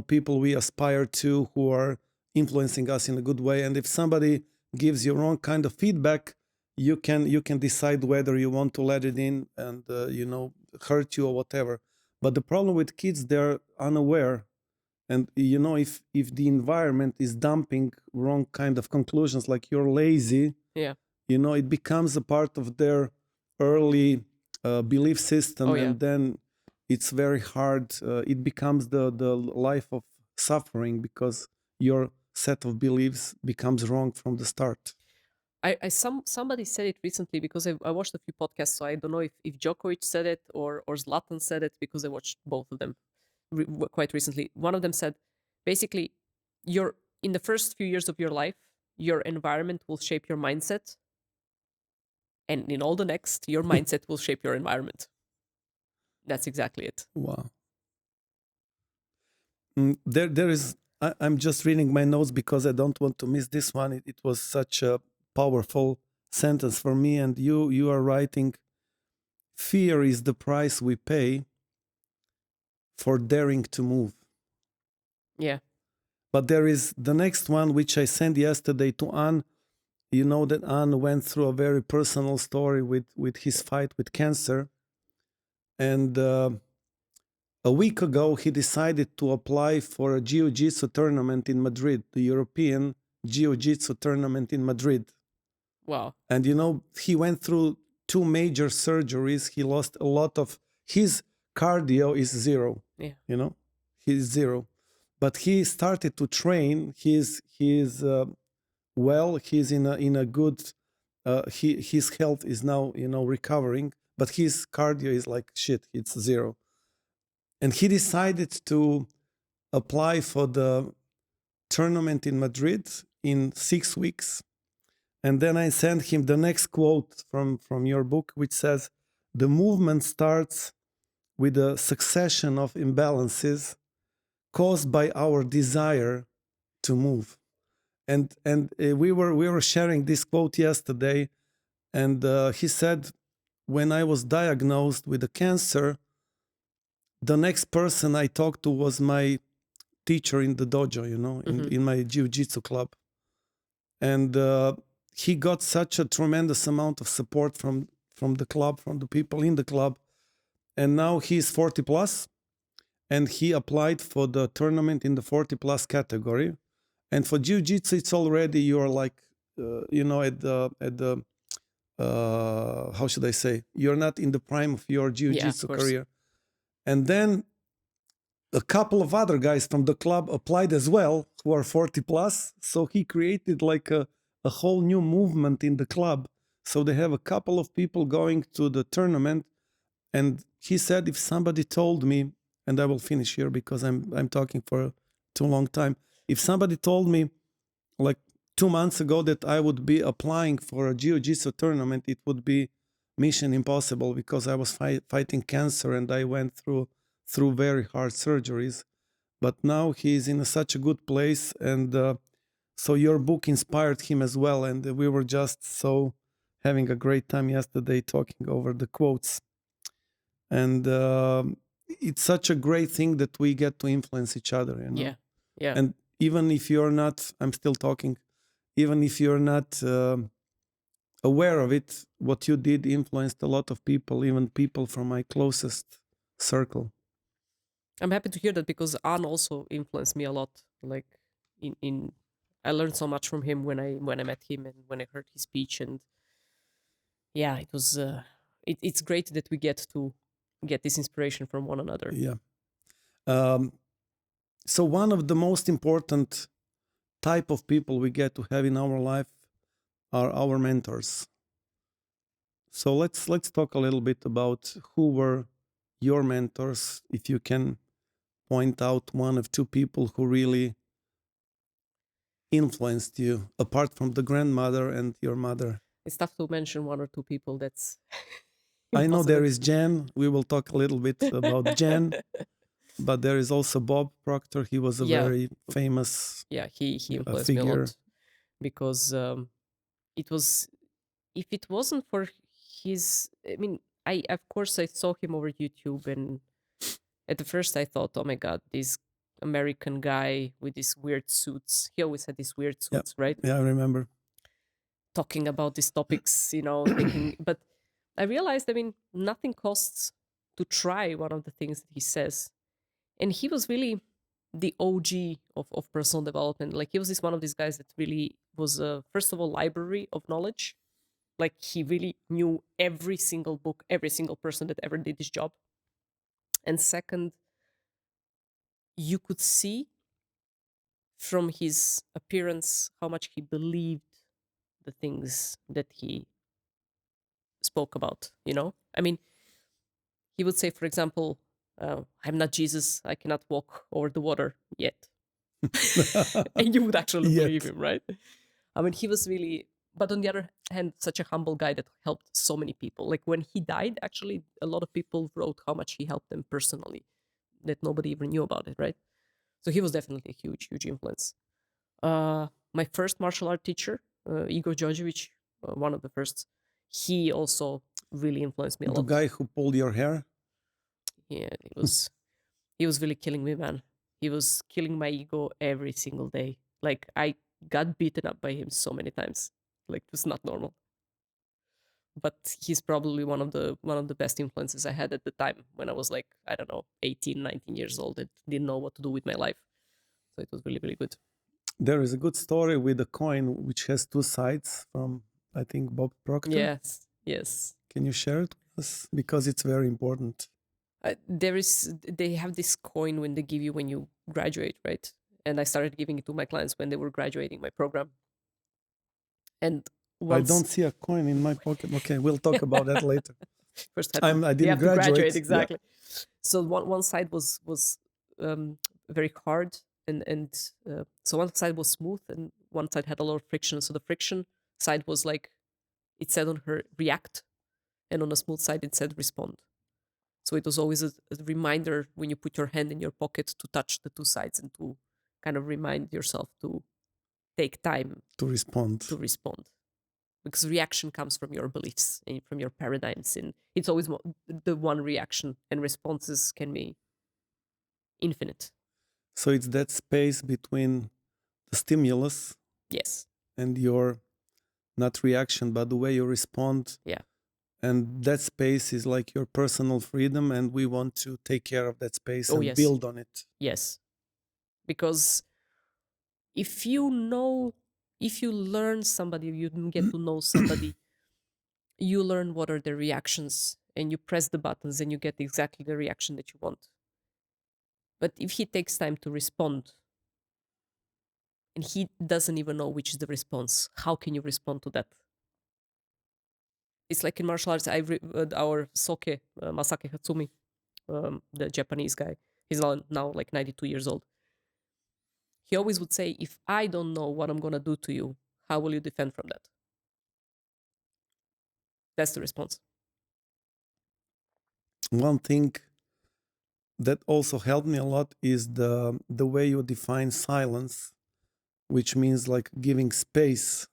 people we aspire to, who are influencing us in a good way. And if somebody gives you wrong kind of feedback, you can decide whether you want to let it in and hurt you or whatever. But the problem with kids, they're unaware. And if the environment is dumping wrong kind of conclusions, like you're lazy, it becomes a part of their early belief system, and then it's very hard. It becomes the life of suffering, because your set of beliefs becomes wrong from the start. Somebody said it recently, because I watched a few podcasts, so I don't know if Djokovic said it or Zlatan said it, because I watched both of them quite recently. One of them said, basically, in the first few years of your life, your environment will shape your mindset, and in all the next, your mindset will shape your environment. That's exactly it. Wow. There is. I'm just reading my notes because I don't want to miss this one. It was such a powerful sentence for me, and you are writing, fear is the price we pay for daring to move. Yeah. But there is the next one, which I sent yesterday to Anne. You know that Anne went through a very personal story with his fight with cancer. And a week ago, he decided to apply for a jiu-jitsu tournament in Madrid, the European jiu-jitsu tournament in Madrid. Wow. And, he went through 2 major surgeries. He lost a lot of, his cardio is 0, he's 0. But he started to train. He's well, he's in a good, his health is now, recovering, but his cardio is like shit, it's 0. And he decided to apply for the tournament in Madrid in 6 weeks. And then I sent him the next quote from your book, which says, the movement starts with a succession of imbalances caused by our desire to move. And we were sharing this quote yesterday, and he said, when I was diagnosed with a cancer, the next person I talked to was my teacher in the dojo, in my jiu-jitsu club. And he got such a tremendous amount of support from the club, from the people in the club. And now he's 40 plus, and he applied for the tournament in the 40 plus category. And for jiu-jitsu, it's already, you're like at the how should I say, you're not in the prime of your jiu-jitsu career. And then a couple of other guys from the club applied as well, who are 40 plus. So he created like a whole new movement in the club. So they have a couple of people going to the tournament. And he said, if somebody told me, and I will finish here because I'm talking for too long time. If somebody told me like 2 months ago that I would be applying for a jiu-jitsu tournament, it would be mission impossible, because I was fighting cancer and I went through very hard surgeries. But now he's in such a good place, and so your book inspired him as well, and we were just so having a great time yesterday talking over the quotes. And it's such a great thing that we get to influence each other, you know? Yeah. And even if you're not, I'm still talking, even if you're not aware of it, what you did influenced a lot of people, even people from my closest circle. I'm happy to hear that, because Ana also influenced me a lot. Like in I learned so much from him when I met him and when I heard his speech. And yeah, it was it's great that we get to get this inspiration from one another. Yeah. So one of the most important type of people we get to have in our life are our mentors. So let's talk a little bit about who were your mentors, if you can point out one of two people who really influenced you, apart from the grandmother and your mother. It's tough to mention one or two people. That's I know there is Jen. We will talk a little bit about Jen. But there is also Bob Proctor. He was a very famous he influenced figure. me a lot, because it was, if it wasn't for his, I mean, I of course I saw him over YouTube, and at the first I thought, oh my God, this American guy with these weird suits. He always had these weird suits, right? Yeah, I remember. Talking about these topics, thinking, but I realized, I mean, nothing costs to try one of the things that he says. And he was really the OG of personal development. Like, he was one of these guys that really was, first of all, library of knowledge. Like, he really knew every single book, every single person that ever did this job. And second, you could see from his appearance how much he believed the things that he spoke about, I mean, he would say, for example, I'm not Jesus, I cannot walk over the water yet. And you would actually believe him, right? I mean, he was really, but on the other hand, such a humble guy that helped so many people. Like, when he died, actually, a lot of people wrote how much he helped them personally, that nobody even knew about it, right? So he was definitely a huge, huge influence. My first martial art teacher, Igor Đorđević, one of the first, he also really influenced me a lot. The guy who pulled your hair? Yeah, he was really killing me, man. He was killing my ego every single day. Like, I got beaten up by him so many times. Like, it was not normal. But he's probably one of the best influences I had at the time, when I was like, I don't know, 18, 19 years old, and didn't know what to do with my life. So it was really, really good. There is a good story with a coin which has two sides from, I think, Bob Proctor. Yes. Can you share it with us? Because it's very important. They have this coin when they give you when you graduate, right? And I started giving it to my clients when they were graduating my program. And I don't see a coin in my pocket. Okay, we'll talk about that later. First, I didn't graduate. Exactly. Yeah. So one side was very hard, and so one side was smooth, and one side had a lot of friction. So the friction side was like, it said on her react, and on the smooth side it said respond. So it was always a reminder when you put your hand in your pocket to touch the two sides and to kind of remind yourself to take time to respond. Because reaction comes from your beliefs and from your paradigms, and it's always the one reaction, and responses can be infinite. So it's that space between the stimulus, yes, and your, not reaction, but the way you respond. Yeah. And that space is like your personal freedom, and we want to take care of that space and build on it. Yes. Because if you know If you learn somebody, you get to know somebody, you learn what are their reactions, and you press the buttons and you get exactly the reaction that you want. But if he takes time to respond and he doesn't even know which is the response, how can you respond to that? It's like in martial arts. Our Soke, Masake Hatsumi, the Japanese guy, he's now like 92 years old. He always would say, if I don't know what I'm going to do to you, how will you defend from that? That's the response. One thing that also helped me a lot is the way you define silence, which means like giving space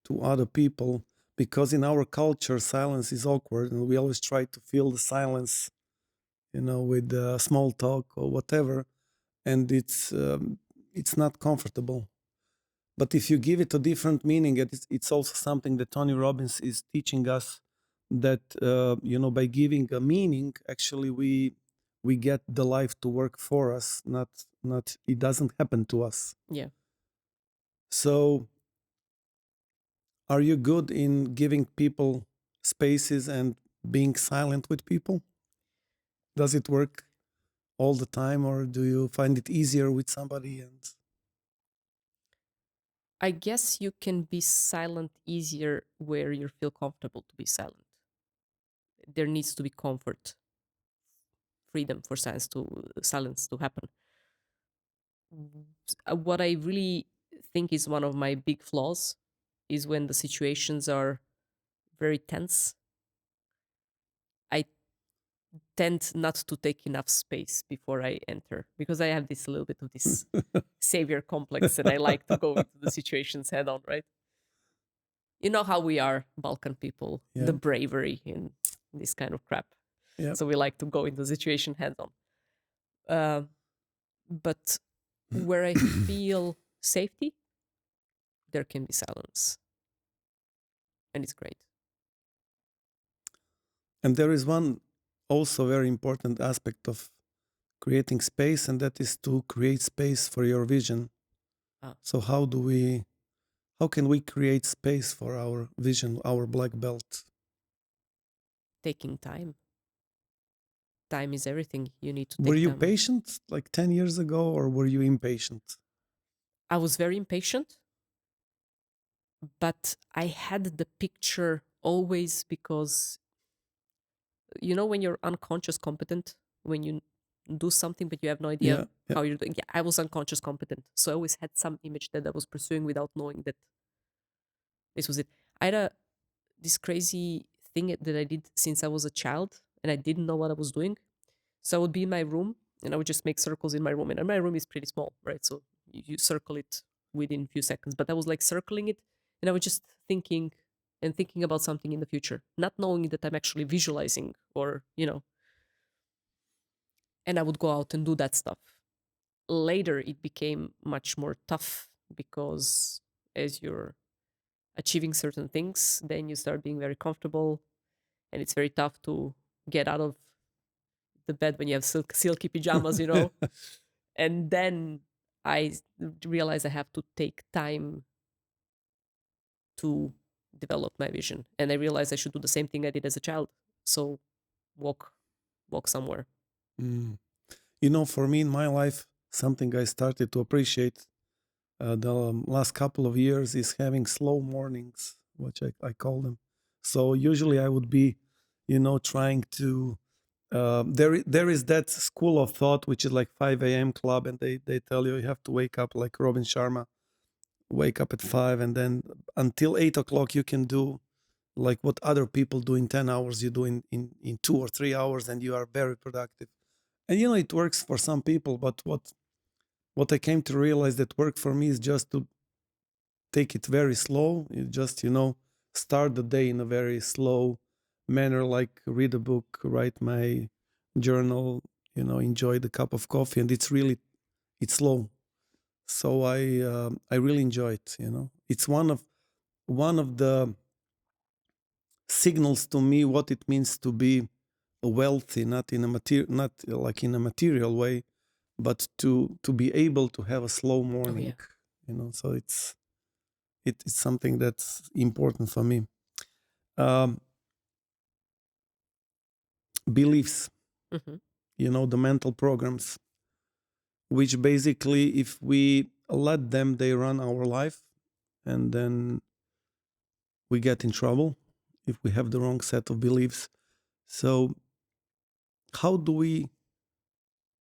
to other people, because in our culture silence is awkward and we always try to fill the silence, with small talk or whatever, and it's not comfortable. But if you give it a different meaning, it's also something that Tony Robbins is teaching us, that by giving a meaning, actually we get the life to work for us, not it doesn't happen to us. Yeah. So are you good in giving people spaces and being silent with people? Does it work all the time, or do you find it easier with somebody? And I guess you can be silent easier where you feel comfortable to be silent. There needs to be comfort, freedom for silence to happen. What I really think is one of my big flaws is when the situations are very tense. I tend not to take enough space before I enter, because I have this little bit of this savior complex, and I like to go into the situations head on, right? You know how we are, Balkan people, Yeah. the bravery and this kind of crap. Yeah. So we like to go into the situation head on. But where I feel safety, there can be silence. And it's great. And there is one also very important aspect of creating space, and that is to create space for your vision. So how can we create space for our vision, our black belt? Taking time. Time is everything. You need to take Were you time. patient like 10 years ago, or were you impatient? I was very impatient, but I had the picture always, because when you're unconscious competent, when you do something but you have no idea how you're doing. Yeah, I was unconscious competent, so I always had some image that I was pursuing without knowing that this was it. I had this crazy thing that I did since I was a child, and I didn't know what I was doing. So I would be in my room and I would just make circles in my room, and my room is pretty small, right? So you circle it within a few seconds, but I was like circling it, and I was just thinking about something in the future, not knowing that I'm actually visualizing, or and I would go out and do that stuff. Later, it became much more tough, because as you're achieving certain things, then you start being very comfortable, and it's very tough to get out of the bed when you have silky pajamas, And then I realized I have to take time to develop my vision, and I realized I should do the same thing I did as a child. So walk somewhere. For me in my life, something I started to appreciate the last couple of years is having slow mornings, which I call them. So usually I would be, trying to. There is that school of thought which is like 5 a.m. club, and they tell you have to wake up like Robin Sharma, wake up at 5, and then until 8 o'clock you can do like what other people do in 10 hours, you do in 2 or 3 hours, and you are very productive. And it works for some people, but what I came to realize that worked for me is just to take it very slow. You just, start the day in a very slow manner, like read a book, write my journal, enjoy the cup of coffee, and it's slow. So I really enjoy it. It's one of the signals to me what it means to be wealthy, not like in a material way, but to be able to have a slow morning. So it's something that's important for me. Um, Beliefs, Mhm. the mental programs, which basically, if we let them, they run our life, and then we get in trouble if we have the wrong set of beliefs. So, how do we?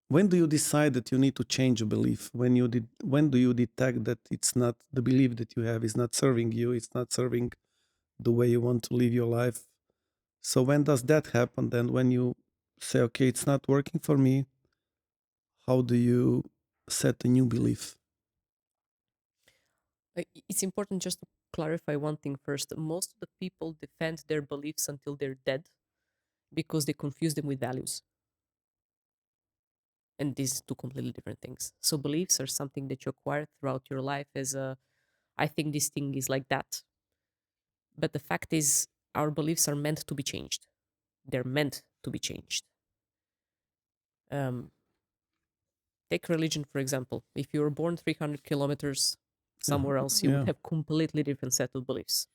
When do you decide that you need to change a belief? When do you detect that it's not the belief that you have is not serving you? It's not serving the way you want to live your life. So when does that happen? Then when you say, okay, it's not working for me, how do you set a new belief? It's important just to clarify one thing first. Most of the people defend their beliefs until they're dead because they confuse them with values. And these two completely different things. So beliefs are something that you acquire throughout your life as a, I think this thing is like that. But the fact is, our beliefs are meant to be changed. They're meant to be changed. Um, Take religion, for example. If you were born 300 kilometers somewhere else, you would Yeah. have completely different set of beliefs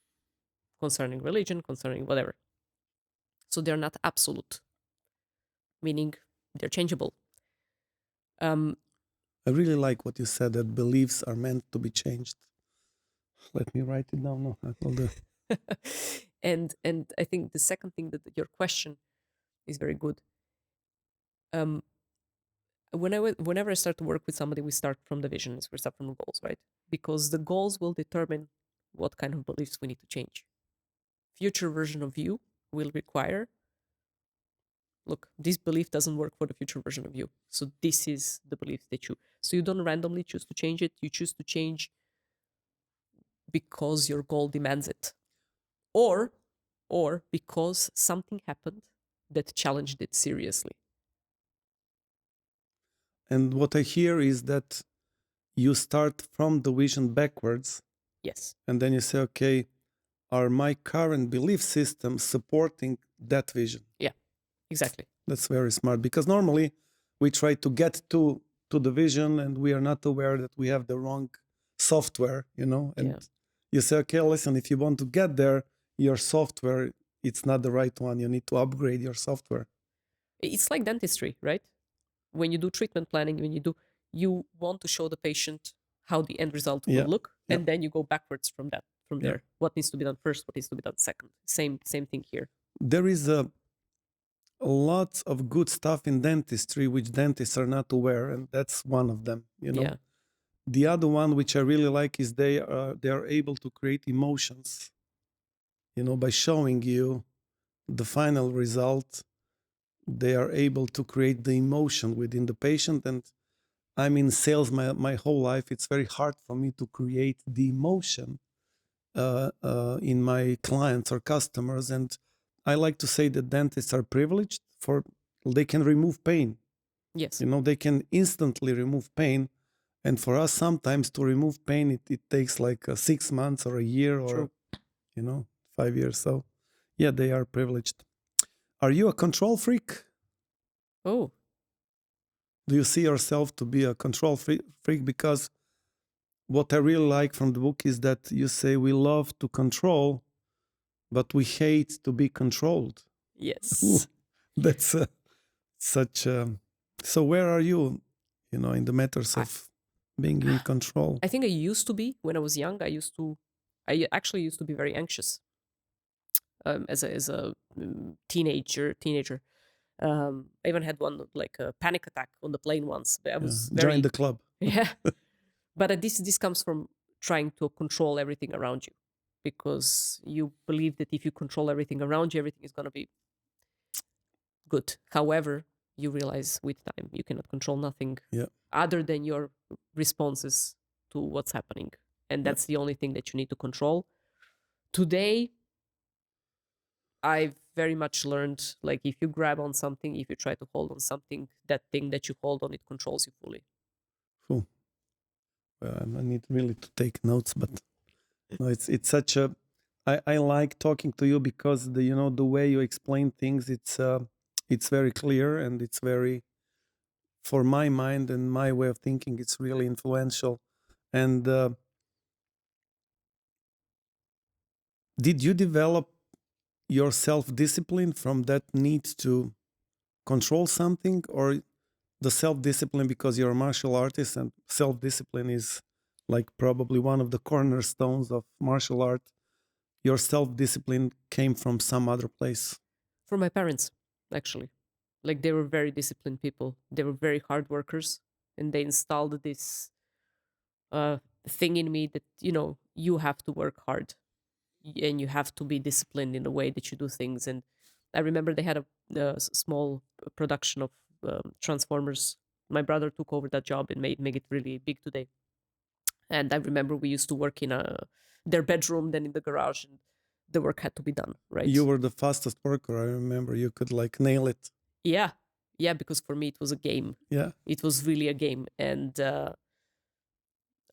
concerning religion, concerning whatever. So they're not absolute, meaning they're changeable. I really like what you said, that beliefs are meant to be changed. Let me write it down. No, I will do. and I think the second thing that your question is very good. Whenever I start to work with somebody, we start from the visions, we start from the goals, right? Because the goals will determine what kind of beliefs we need to change. Future version of you will require, look, this belief doesn't work for the future version of you. So this is the belief that so you don't randomly choose to change it. You choose to change because your goal demands it. Or because something happened that challenged it seriously. And what I hear is that you start from the vision backwards, Yes. and then you say, okay, are my current belief systems supporting that vision? Yeah, exactly. That's very smart, because normally we try to get to the vision and we are not aware that we have the wrong software, and Yeah. you say, okay, listen, if you want to get there, your software, it's not the right one. You need to upgrade your software. It's like dentistry, right? When you do treatment planning, you want to show the patient how the end result will Yeah. look, Yeah. and then you go backwards from Yeah. there. What needs to be done first, what needs to be done second. Same thing here. There is a lots of good stuff in dentistry which dentists are not aware, and that's one of them. Yeah. The other one which I really like is they are able to create emotions, by showing you the final result. They are able to create the emotion within the patient. And I'm in sales my whole life. It's very hard for me to create the emotion in my clients or customers. And I like to say that dentists are privileged, for they can remove pain. Yes. They can instantly remove pain. And for us, sometimes to remove pain, it takes like 6 months or a year, or, True. 5 years. So, yeah, they are privileged. Are you a control freak? Oh, Do you see yourself to be a control freak? Because what I really like from the book is that you say we love to control, but we hate to be controlled. Ooh, yes. that's such. So where are you, in the matters I, of being in control? I think I used to be when I was young. I actually used to be very anxious as a teenager. I even had one like a panic attack on the plane once. But I was very Join the club. yeah. But this comes from trying to control everything around you, because you believe that if you control everything around you, everything is going to be good. However, you realize with time you cannot control nothing Yeah. other than your responses to what's happening, and that's the only thing that you need to control. Today, I've very much learned, like, if you grab on something, if you try to hold on something, that thing that you hold on, it controls you fully. Cool. Well, I need really to take notes, but no, it's such a. I like talking to you because the way you explain things, it's very clear, and it's very, for my mind and my way of thinking, it's really influential. And Did you develop your self-discipline from that need to control something, or the self-discipline because you're a martial artist and self-discipline is like probably one of the cornerstones of martial art? Your self-discipline came from some other place? From my parents, actually. Like, they were very disciplined people. They were very hard workers, and they installed this thing in me that, you have to work hard and you have to be disciplined in the way that you do things. And I remember they had a small production of Transformers. My brother took over that job and made it really big today. And I remember we used to work in their bedroom, then in the garage, and the work had to be done, right? You were the fastest worker. I remember you could like nail it. Yeah, because for me it was a game. Yeah. It was really a game. And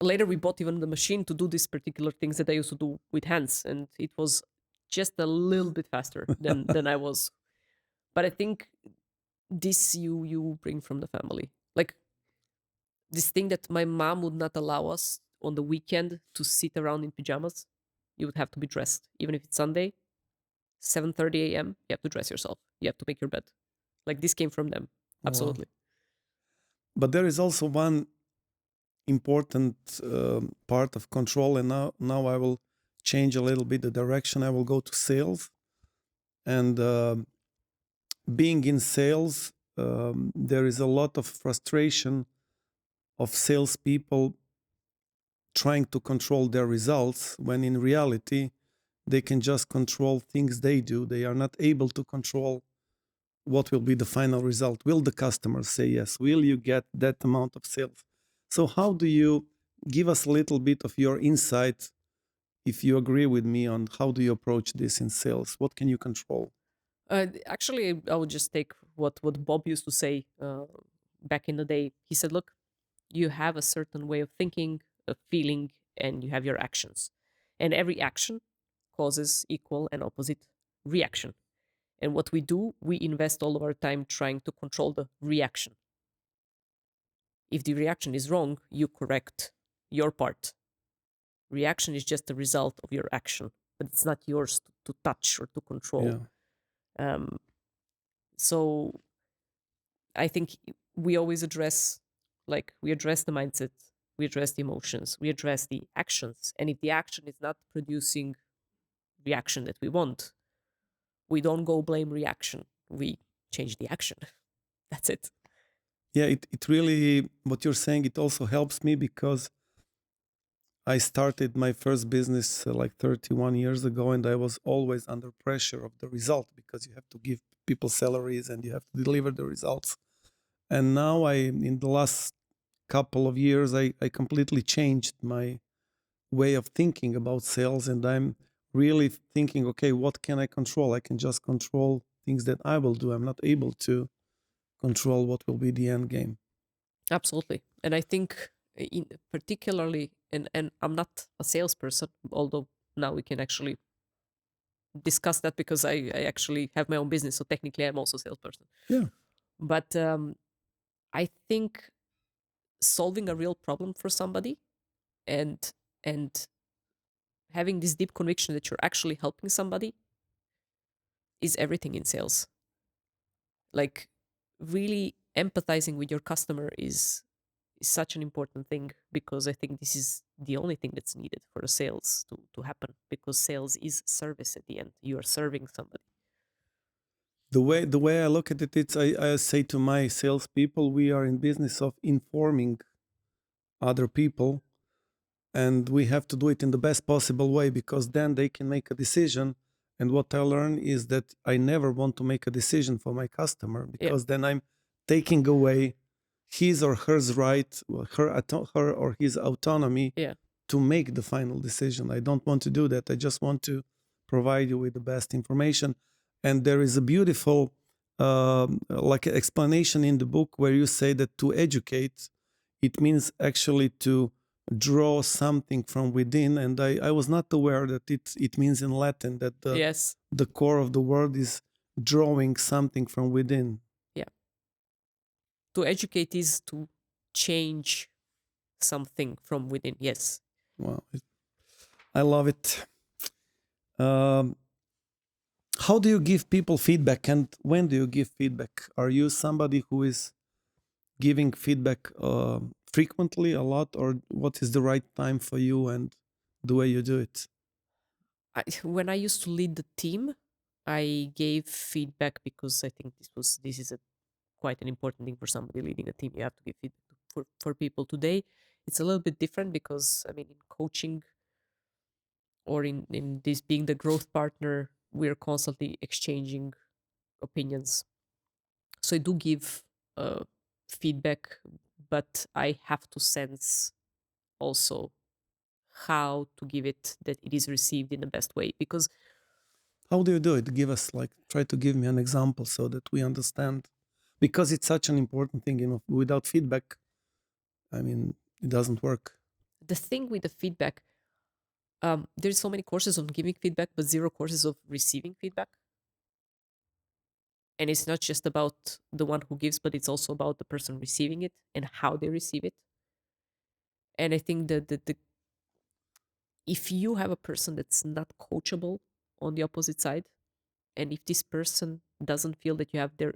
later we bought even the machine to do these particular things that I used to do with hands, and it was just a little bit faster than I was. But I think this you bring from the family. Like, this thing that my mom would not allow us on the weekend to sit around in pajamas. You would have to be dressed. Even if it's Sunday, 7:30 a.m., you have to dress yourself. You have to make your bed. Like, this came from them. Absolutely. Wow. But there is also one important part of control, and now I will change a little bit the direction. I will go to sales. And being in sales, there is a lot of frustration of salespeople trying to control their results, when in reality they can just control things they do. They are not able to control what will be the final result. Will the customer say yes? Will you get that amount of sales? So how do you give us a little bit of your insight, if you agree with me, on how do you approach this in sales? What can you control? Actually, I would just take what Bob used to say back in the day. He said, look, you have a certain way of thinking, of feeling, and you have your actions. And every action causes equal and opposite reaction. And what we do, we invest all of our time trying to control the reaction. If the reaction is wrong, you correct your part. Reaction is just a result of your action, but it's not yours to touch or to control. Yeah. So I think we always address the mindset, we address the emotions, we address the actions. And if the action is not producing the action that we want, we don't go blame reaction. We change the action. That's it. Yeah, it really, what you're saying, it also helps me, because I started my first business like 31 years ago, and I was always under pressure of the result, because you have to give people salaries and you have to deliver the results. And now in the last couple of years, I completely changed my way of thinking about sales, and I'm really thinking, okay, what can I control? I can just control things that I will do. I'm not able to control what will be the end game. Absolutely. And I think particularly, and I'm not a salesperson, although now we can actually discuss that, because I actually have my own business. So technically I'm also a salesperson. Yeah. But I think solving a real problem for somebody and having this deep conviction that you're actually helping somebody is everything in sales. Like, really empathizing with your customer is such an important thing, because I think this is the only thing that's needed for a sales to happen, because sales is service at the end. You are serving somebody. The way I look at it, it's I say to my salespeople, we are in business of informing other people, and we have to do it in the best possible way, because then they can make a decision. And what I learn is that I never want to make a decision for my customer, because then I'm taking away his or her right, her or his autonomy to make the final decision. I don't want to do that. I just want to provide you with the best information. And there is a beautiful like explanation in the book where you say that to educate, it means actually to draw something from within. And I was not aware that it means in Latin that the core of the word is drawing something from within. Yeah. To educate is to change something from within. Yes. Wow. I love it. Um, how do you give people feedback, and when do you give feedback? Are you somebody who is giving feedback frequently, a lot, or what is the right time for you and the way you do it? When I used to lead the team, I gave feedback because I think this is a quite an important thing for somebody leading a team. You have to give feedback for people. Today, it's a little bit different because I mean, in coaching or in this being the growth partner, we're constantly exchanging opinions. So I do give feedback, but I have to sense also how to give it that it is received in the best way. Because How do you do it? Give us, like, try to give me an example so that we understand, because it's such an important thing. Without feedback, I mean, it doesn't work. the thing with the feedback, there's so many courses on giving feedback, but zero courses of receiving feedback. And it's not just about the one who gives, but it's also about the person receiving it and how they receive it. And I think that if you have a person that's not coachable on the opposite side, and if this person doesn't feel that you have their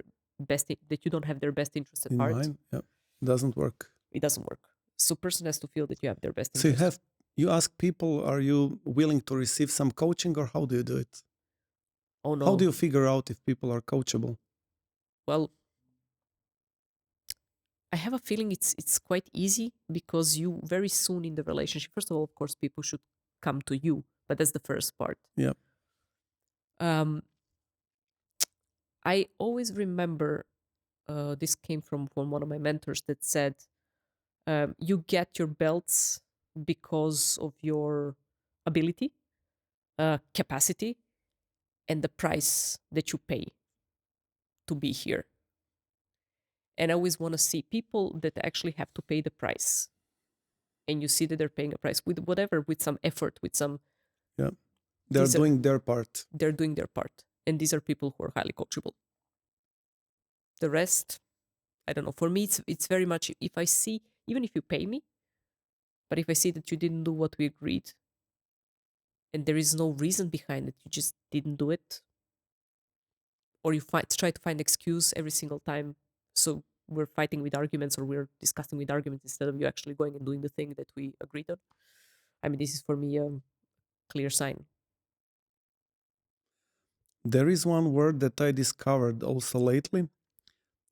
that you don't have their best interest at In heart, mind, yeah, doesn't work. it doesn't work. So person has to feel that you have their best So interest. you ask people, are you willing to receive some coaching, or how do you do it? Oh no. How do you figure out if people are coachable? Well, I have a feeling it's quite easy because you very soon in the relationship. First of all, of course, people should come to you, but that's the first part. Yeah. Um, I always remember this came from one of my mentors that said, "You get your belts because of your ability, capacity, and the price that you pay to be here." And I always want to see people that actually have to pay the price, and you see that they're paying a price with whatever, with some effort, with some. Yeah. They're doing their part. They're doing their part, and these are people who are highly coachable. The rest, I don't know. For me, it's very much if I see, even if you pay me, but if I see that you didn't do what we agreed, and there is no reason behind it, you just didn't do it, or you try to find excuse every single time, so we're fighting with arguments or we're discussing with arguments instead of you actually going and doing the thing that we agreed on. I mean, this is for me a clear sign. There is one word that I discovered also lately.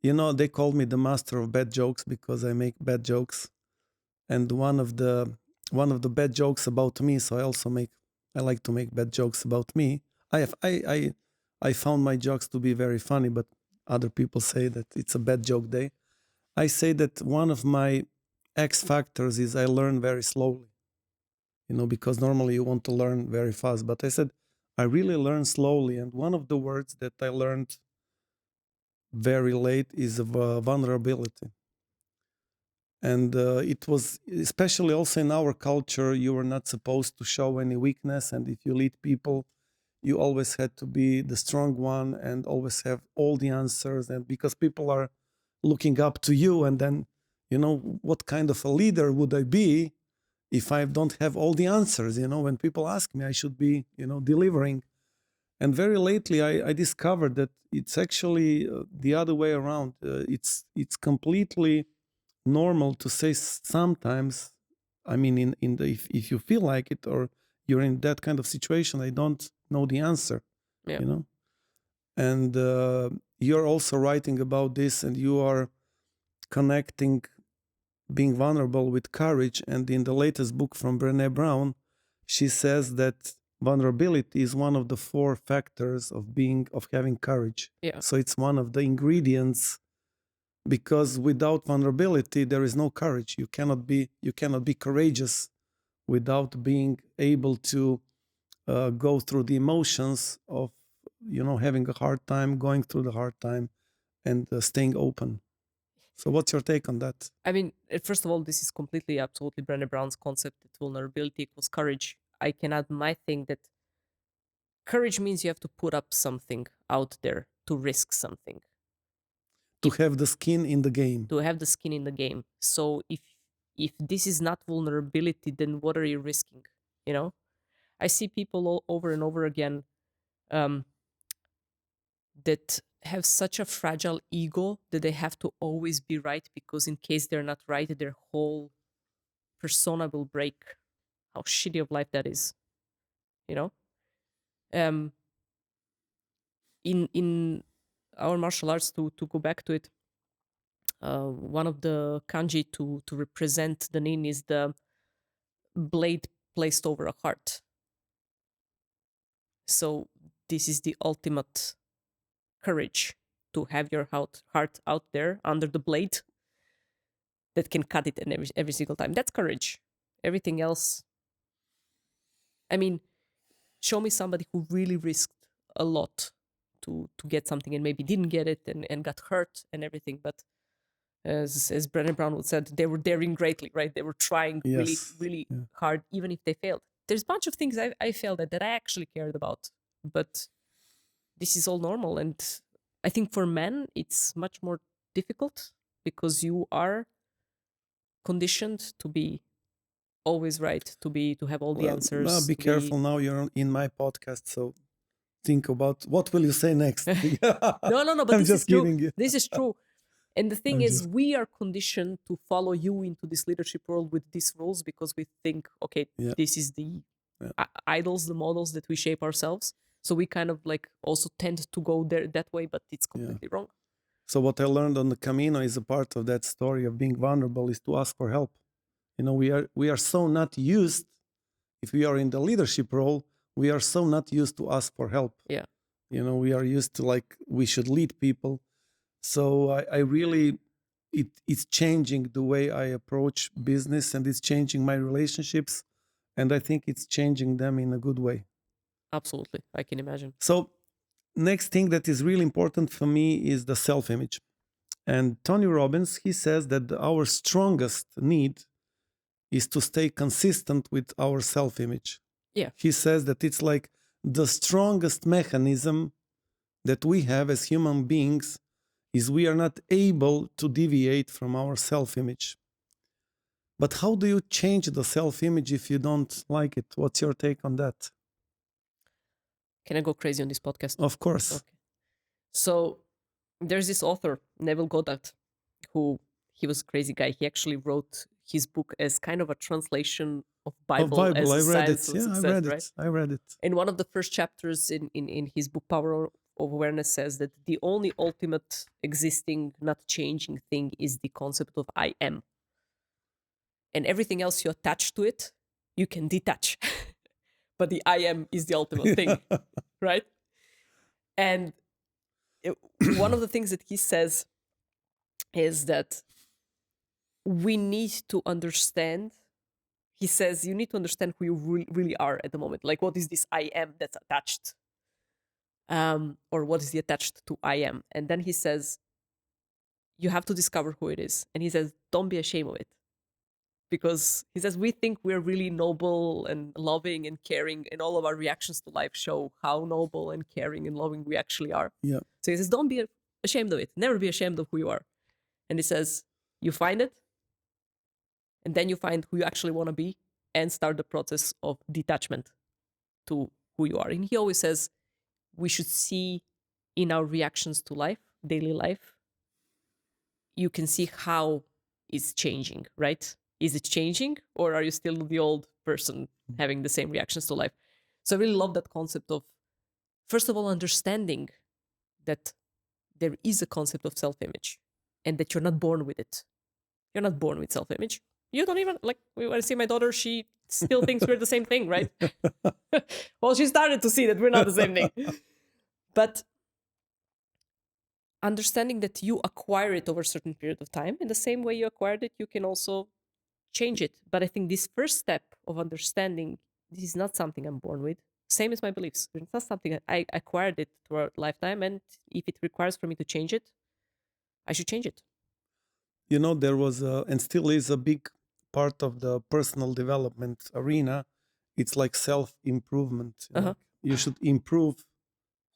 They called me the master of bad jokes because I make bad jokes. And one of the bad jokes about me, so I like to make bad jokes about me. I found my jokes to be very funny, but other people say that it's a bad joke day. I say that one of my X factors is I learn very slowly, because normally you want to learn very fast. But I said I really learn slowly. And one of the words that I learned very late is vulnerability. And it was, especially also in our culture, you were not supposed to show any weakness. And if you lead people, you always had to be the strong one and always have all the answers. And because people are looking up to you, and then, what kind of a leader would I be if I don't have all the answers? When people ask me, I should be, delivering. And very lately, I discovered that it's actually the other way around. It's completely normal to say sometimes. I mean, if you feel like it, or you're in that kind of situation, I don't know the answer. Yeah. And you're also writing about this, and you are connecting being vulnerable with courage. And in the latest book from Brené Brown, she says that vulnerability is one of the 4 factors of having courage. Yeah. So it's one of the ingredients, because without vulnerability there is no courage. You cannot be courageous without being able to go through the emotions of having a hard time, going through the hard time, and staying open. So what's your take on that? I mean, first of all, this is completely, absolutely Brené Brown's concept that vulnerability equals courage. I can add my thing that courage means you have to put up something out there, to risk something, To have the skin in the game. to have the skin in the game. So if this is not vulnerability, then what are you risking? You know, I see people all over and over again that have such a fragile ego that they have to always be right, because in case they're not right, their whole persona will break. How shitty of life that is, you know? In our martial arts, to go back to it, one of the kanji to represent the nin is the blade placed over a heart. So this is the ultimate courage, to have your heart out there under the blade that can cut it in every single time. That's courage. Everything else, I mean, show me somebody who really risked a lot to get something and maybe didn't get it and got hurt and everything. But as Brené Brown would said, they were daring greatly, right? They were trying really, really hard, even if they failed. There's a bunch of things I failed at that I actually cared about, but this is all normal. And I think for men, it's much more difficult, because you are conditioned to be always right, to have all the answers. Well, be careful now. You're in my podcast, so think about what will you say next. No, but I'm this just is true. kidding you. This is true. And the thing is, we are conditioned to follow you into this leadership world with these rules, because we think, okay, this is the idols, the models that we shape ourselves. So we kind of like also tend to go there that way, but it's completely wrong. So what I learned on the Camino is a part of that story of being vulnerable is to ask for help. You know, we are so not used, if we are in the leadership role, we are so not used to ask for help. Yeah. You know, we are used to like, we should lead people. So I really, it's changing the way I approach business, and it's changing my relationships. And I think it's changing them in a good way. Absolutely. I can imagine. So next thing that is really important for me is the self-image. And Tony Robbins, he says that our strongest need is to stay consistent with our self-image. Yeah. He says that it's like the strongest mechanism that we have as human beings is we are not able to deviate from our self-image. But how do you change the self-image if you don't like it? What's your take on that? Can I go crazy on this podcast? Of course. Okay. So there's this author, Neville Goddard, who, he was a crazy guy. He actually wrote his book as kind of a translation of Bible. As I read it. Science of Yeah, Success, I read right? it. I read it. And one of the first chapters in his book, Power of Awareness, says that the only ultimate existing, not changing thing is the concept of I am. And everything else you attach to it, you can detach. But the I am is the ultimate thing, right? And one of the things that he says is that we need to understand, he says, you need to understand who you really are at the moment. Like, what is this I am that's attached? Or what is the attached to I am? And then he says, you have to discover who it is. And he says, don't be ashamed of it. Because he says, we think we're really noble and loving and caring, and all of our reactions to life show how noble and caring and loving we actually are. Yeah. So he says, don't be ashamed of it. Never be ashamed of who you are. And he says, you find it, and then you find who you actually want to be, and start the process of detachment to who you are. And he always says, we should see in our reactions to life, daily life, you can see how it's changing, right? Is it changing, or are you still the old person having the same reactions to life? So I really love that concept of, first of all, understanding that there is a concept of self-image, and that you're not born with it. You're not born with self-image. You don't even, like, when I see my daughter, she still thinks we're the same thing, right? Well, she started to see that we're not the same thing. But understanding that you acquire it over a certain period of time, in the same way you acquired it, you can also change it. But I think this first step of understanding, this is not something I'm born with. Same as my beliefs. It's not something I acquired it throughout lifetime, and if it requires for me to change it, I should change it. You know, there was and still is a big part of the personal development arena. It's like self-improvement. Like you should improve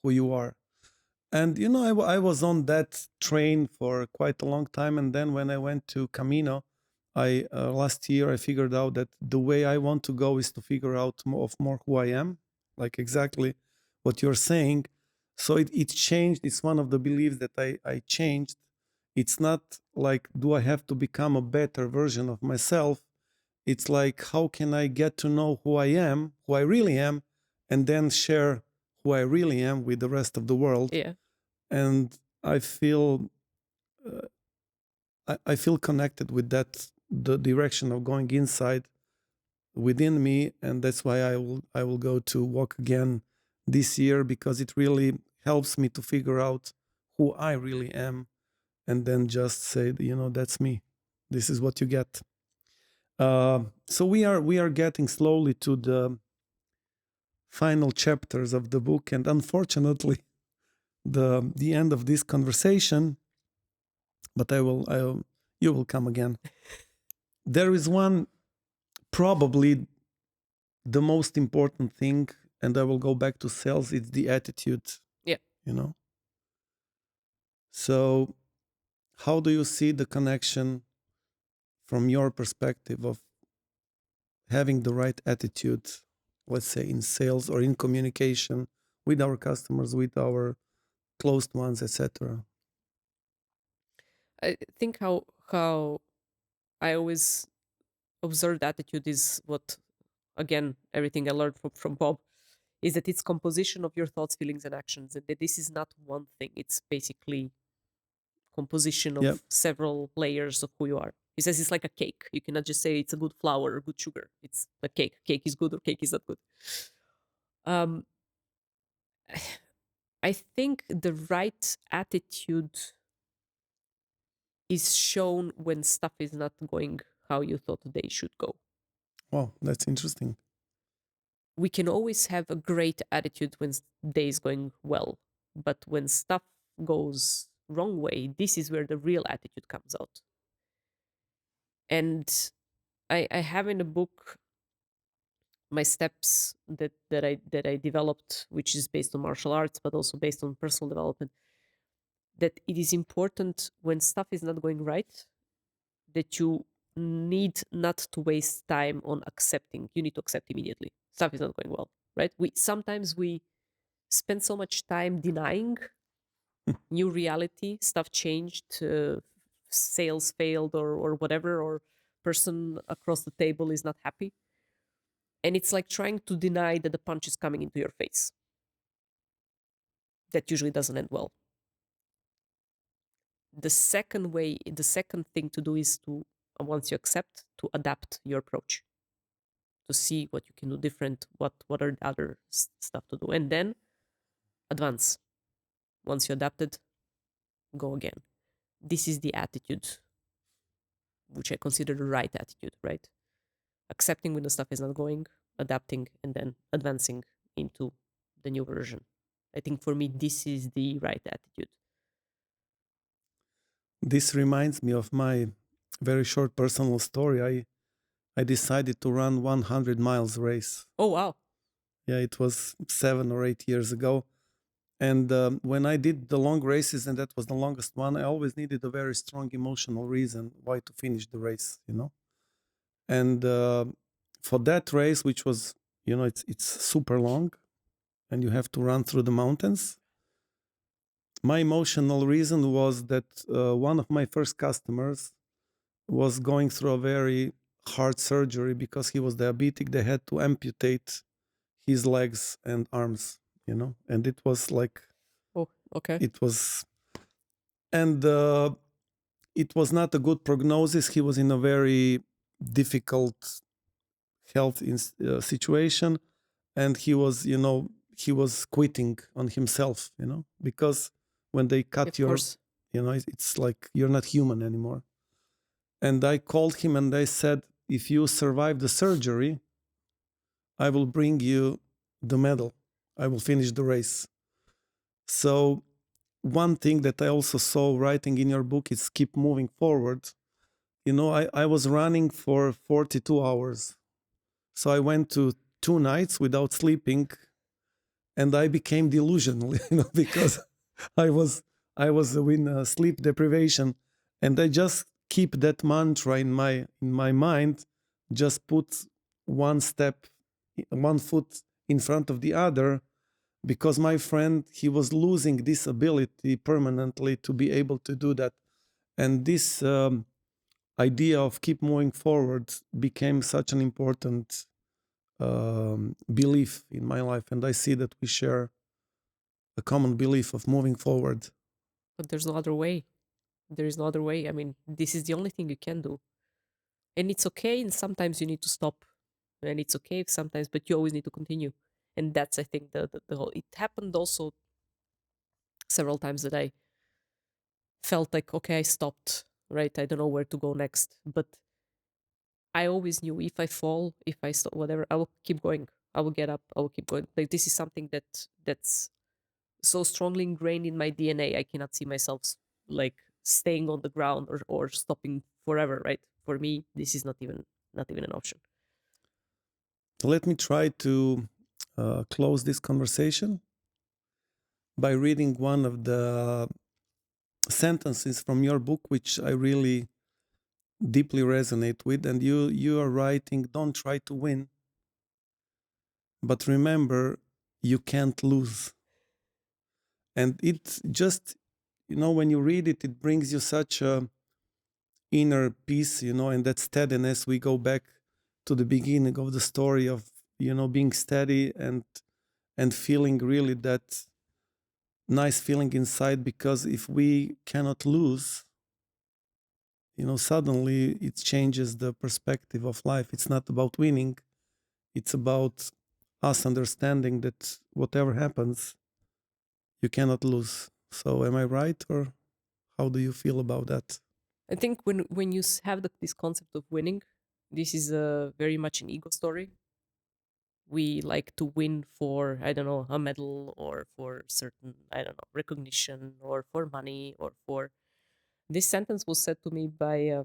who you are. And, you know, I was on that train for quite a long time. And then when I went to Camino, I last year I figured out that the way I want to go is to figure out more who I am, like exactly what you're saying. So it changed. It's one of the beliefs that I changed. It's not like, do I have to become a better version of myself? It's like, how can I get to know who I am, who I really am, and then share who I really am with the rest of the world. Yeah. And I feel I feel connected with that, the direction of going inside within me, and that's why I will go to walk again this year, because it really helps me to figure out who I really am, and then just say, that's me. This is what you get. So we are getting slowly to the final chapters of the book, and unfortunately, the end of this conversation. But you will come again. There is one, probably the most important thing, and I will go back to sales. It's the attitude. Yeah. So, how do you see the connection from your perspective of having the right attitude, let's say in sales or in communication with our customers, with our closed ones, etc.? I think how I always observed attitude is what, again, everything I learned from Bob, is that it's composition of your thoughts, feelings, and actions, and that this is not one thing. It's basically composition of Yep. several layers of who you are. He says it's like a cake. You cannot just say it's a good flour or good sugar. It's a cake. Cake is good or cake is not good. I think the right attitude is shown when stuff is not going how you thought they should go. Wow, that's interesting. We can always have a great attitude when day is going well, but when stuff goes wrong way, this is where the real attitude comes out. And I have in the book my steps that I developed, which is based on martial arts, but also based on personal development, that it is important when stuff is not going right, that you need not to waste time on accepting. You need to accept immediately. Stuff is not going well, right? Sometimes we spend so much time denying new reality, stuff changed, sales failed or whatever, or person across the table is not happy. And it's like trying to deny that the punch is coming into your face. That usually doesn't end well. The second thing to do is to, once you accept, to adapt your approach, to see what you can do different, what are the other stuff to do, and then advance. Once you adapted, go again. This is the attitude, which I consider the right attitude, right? Accepting when the stuff is not going, adapting, and then advancing into the new version. I think for me, this is the right attitude. This reminds me of my very short personal story. I decided to run 100 miles race. Oh, wow. Yeah, it was 7 or 8 years ago. And when I did the long races, and that was the longest one, I always needed a very strong emotional reason why to finish the race, And for that race, which was, it's super long, and you have to run through the mountains. My emotional reason was that one of my first customers was going through a very hard surgery because he was diabetic. They had to amputate his legs and arms, and it was like, Oh, okay. it was not a good prognosis. He was in a very difficult health situation, and he was quitting on himself, because when they cut Of your, course. it's like you're not human anymore. And I called him and I said, if you survive the surgery, I will bring you the medal. I will finish the race. So one thing that I also saw writing in your book is keep moving forward. I was running for 42 hours. So I went to 2 nights without sleeping, and I became delusional, because I was in sleep deprivation, and I just keep that mantra in my mind, just put one foot in front of the other, because my friend, he was losing this ability permanently to be able to do that. And this idea of keep moving forward became such an important belief in my life. And I see that we share a common belief of moving forward. But there's no other way. There is no other way. I mean, this is the only thing you can do. And it's okay. And sometimes you need to stop. And it's okay sometimes, but you always need to continue. And that's, I think, the whole. It happened also several times that I felt like, okay, I stopped, right? I don't know where to go next. But I always knew if I fall, if I stop, whatever, I will keep going. I will get up. I will keep going. Like, this is something that's so strongly ingrained in my DNA. I cannot see myself like staying on the ground or stopping forever, right? For me, this is not even an option. So let me try to close this conversation by reading one of the sentences from your book, which I really deeply resonate with. And you are writing, don't try to win, but remember, you can't lose. And it just, when you read it, it brings you such a inner peace, and that steadiness. We go back to the beginning of the story of, being steady and feeling really that nice feeling inside, because if we cannot lose, suddenly it changes the perspective of life. It's not about winning. It's about us understanding that whatever happens, you cannot lose. So am I right, or how do you feel about that? I think when you have this concept of winning, this is very much an ego story. We like to win for, I don't know, a medal, or for certain, I don't know, recognition, or for money, or for... This sentence was said to me by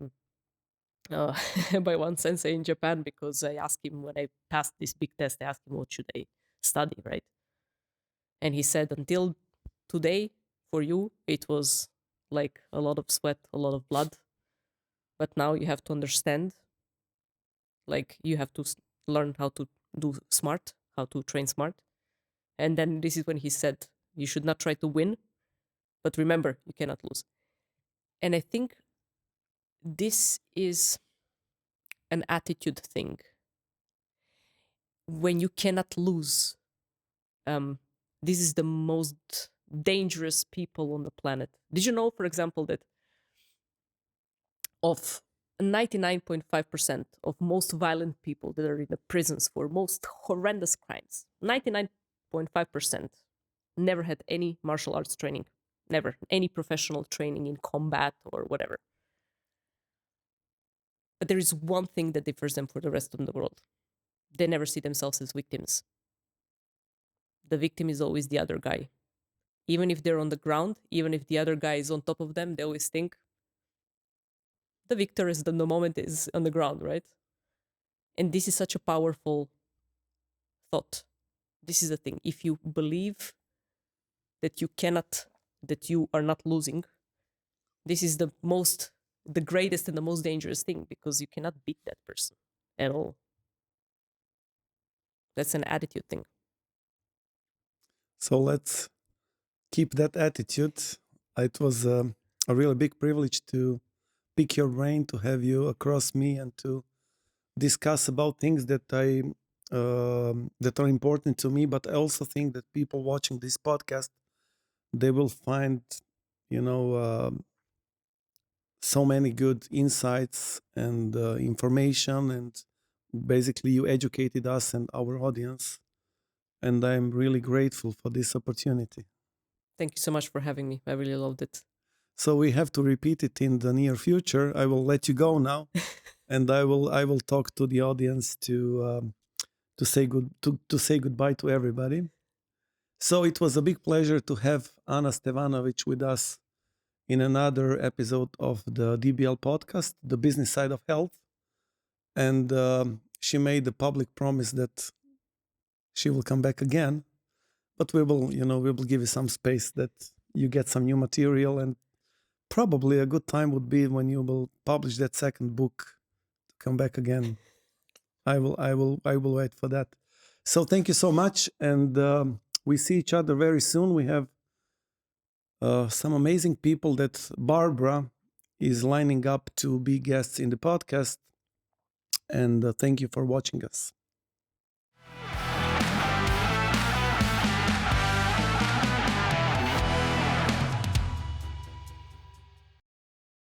by one sensei in Japan, because I asked him, when I passed this big test, I asked him, what should I study, right? And he said, until today, for you, it was like a lot of sweat, a lot of blood. But now you have to understand, like, you have to learn how to do smart, how to train smart. And then this is when he said, you should not try to win, but remember, you cannot lose. And I think this is an attitude thing. When you cannot lose, this is the most dangerous people on the planet. Did you know, for example, that of 99.5% of most violent people that are in the prisons for most horrendous crimes, 99.5% never had any martial arts training, never any professional training in combat or whatever. But there is one thing that differs them for the rest of the world. They never see themselves as victims. The victim is always the other guy. Even if they're on the ground, even if the other guy is on top of them, they always think the victor is the moment is on the ground, right? And this is such a powerful thought. This is the thing. If you believe that you are not losing, this is the greatest and the most dangerous thing, because you cannot beat that person at all. That's an attitude thing. So let's keep that attitude. It was a really big privilege to pick your brain, to have you across me, and to discuss about things that that are important to me. But I also think that people watching this podcast, they will find, so many good insights and information, and basically you educated us and our audience, and I'm really grateful for this opportunity. Thank you so much for having me. I really loved it. So we have to repeat it in the near future. I will let you go now, and I will talk to the audience to say goodbye to everybody. So it was a big pleasure to have Ana Stevanović with us in another episode of the DBL podcast, The Business Side of Health. And she made the public promise that she will come back again, but we will give you some space that you get some new material and probably a good time would be when you will publish that second book to come back again. I will wait for that. So thank you so much, and we see each other very soon. We have some amazing people that Barbara is lining up to be guests in the podcast, and thank you for watching us.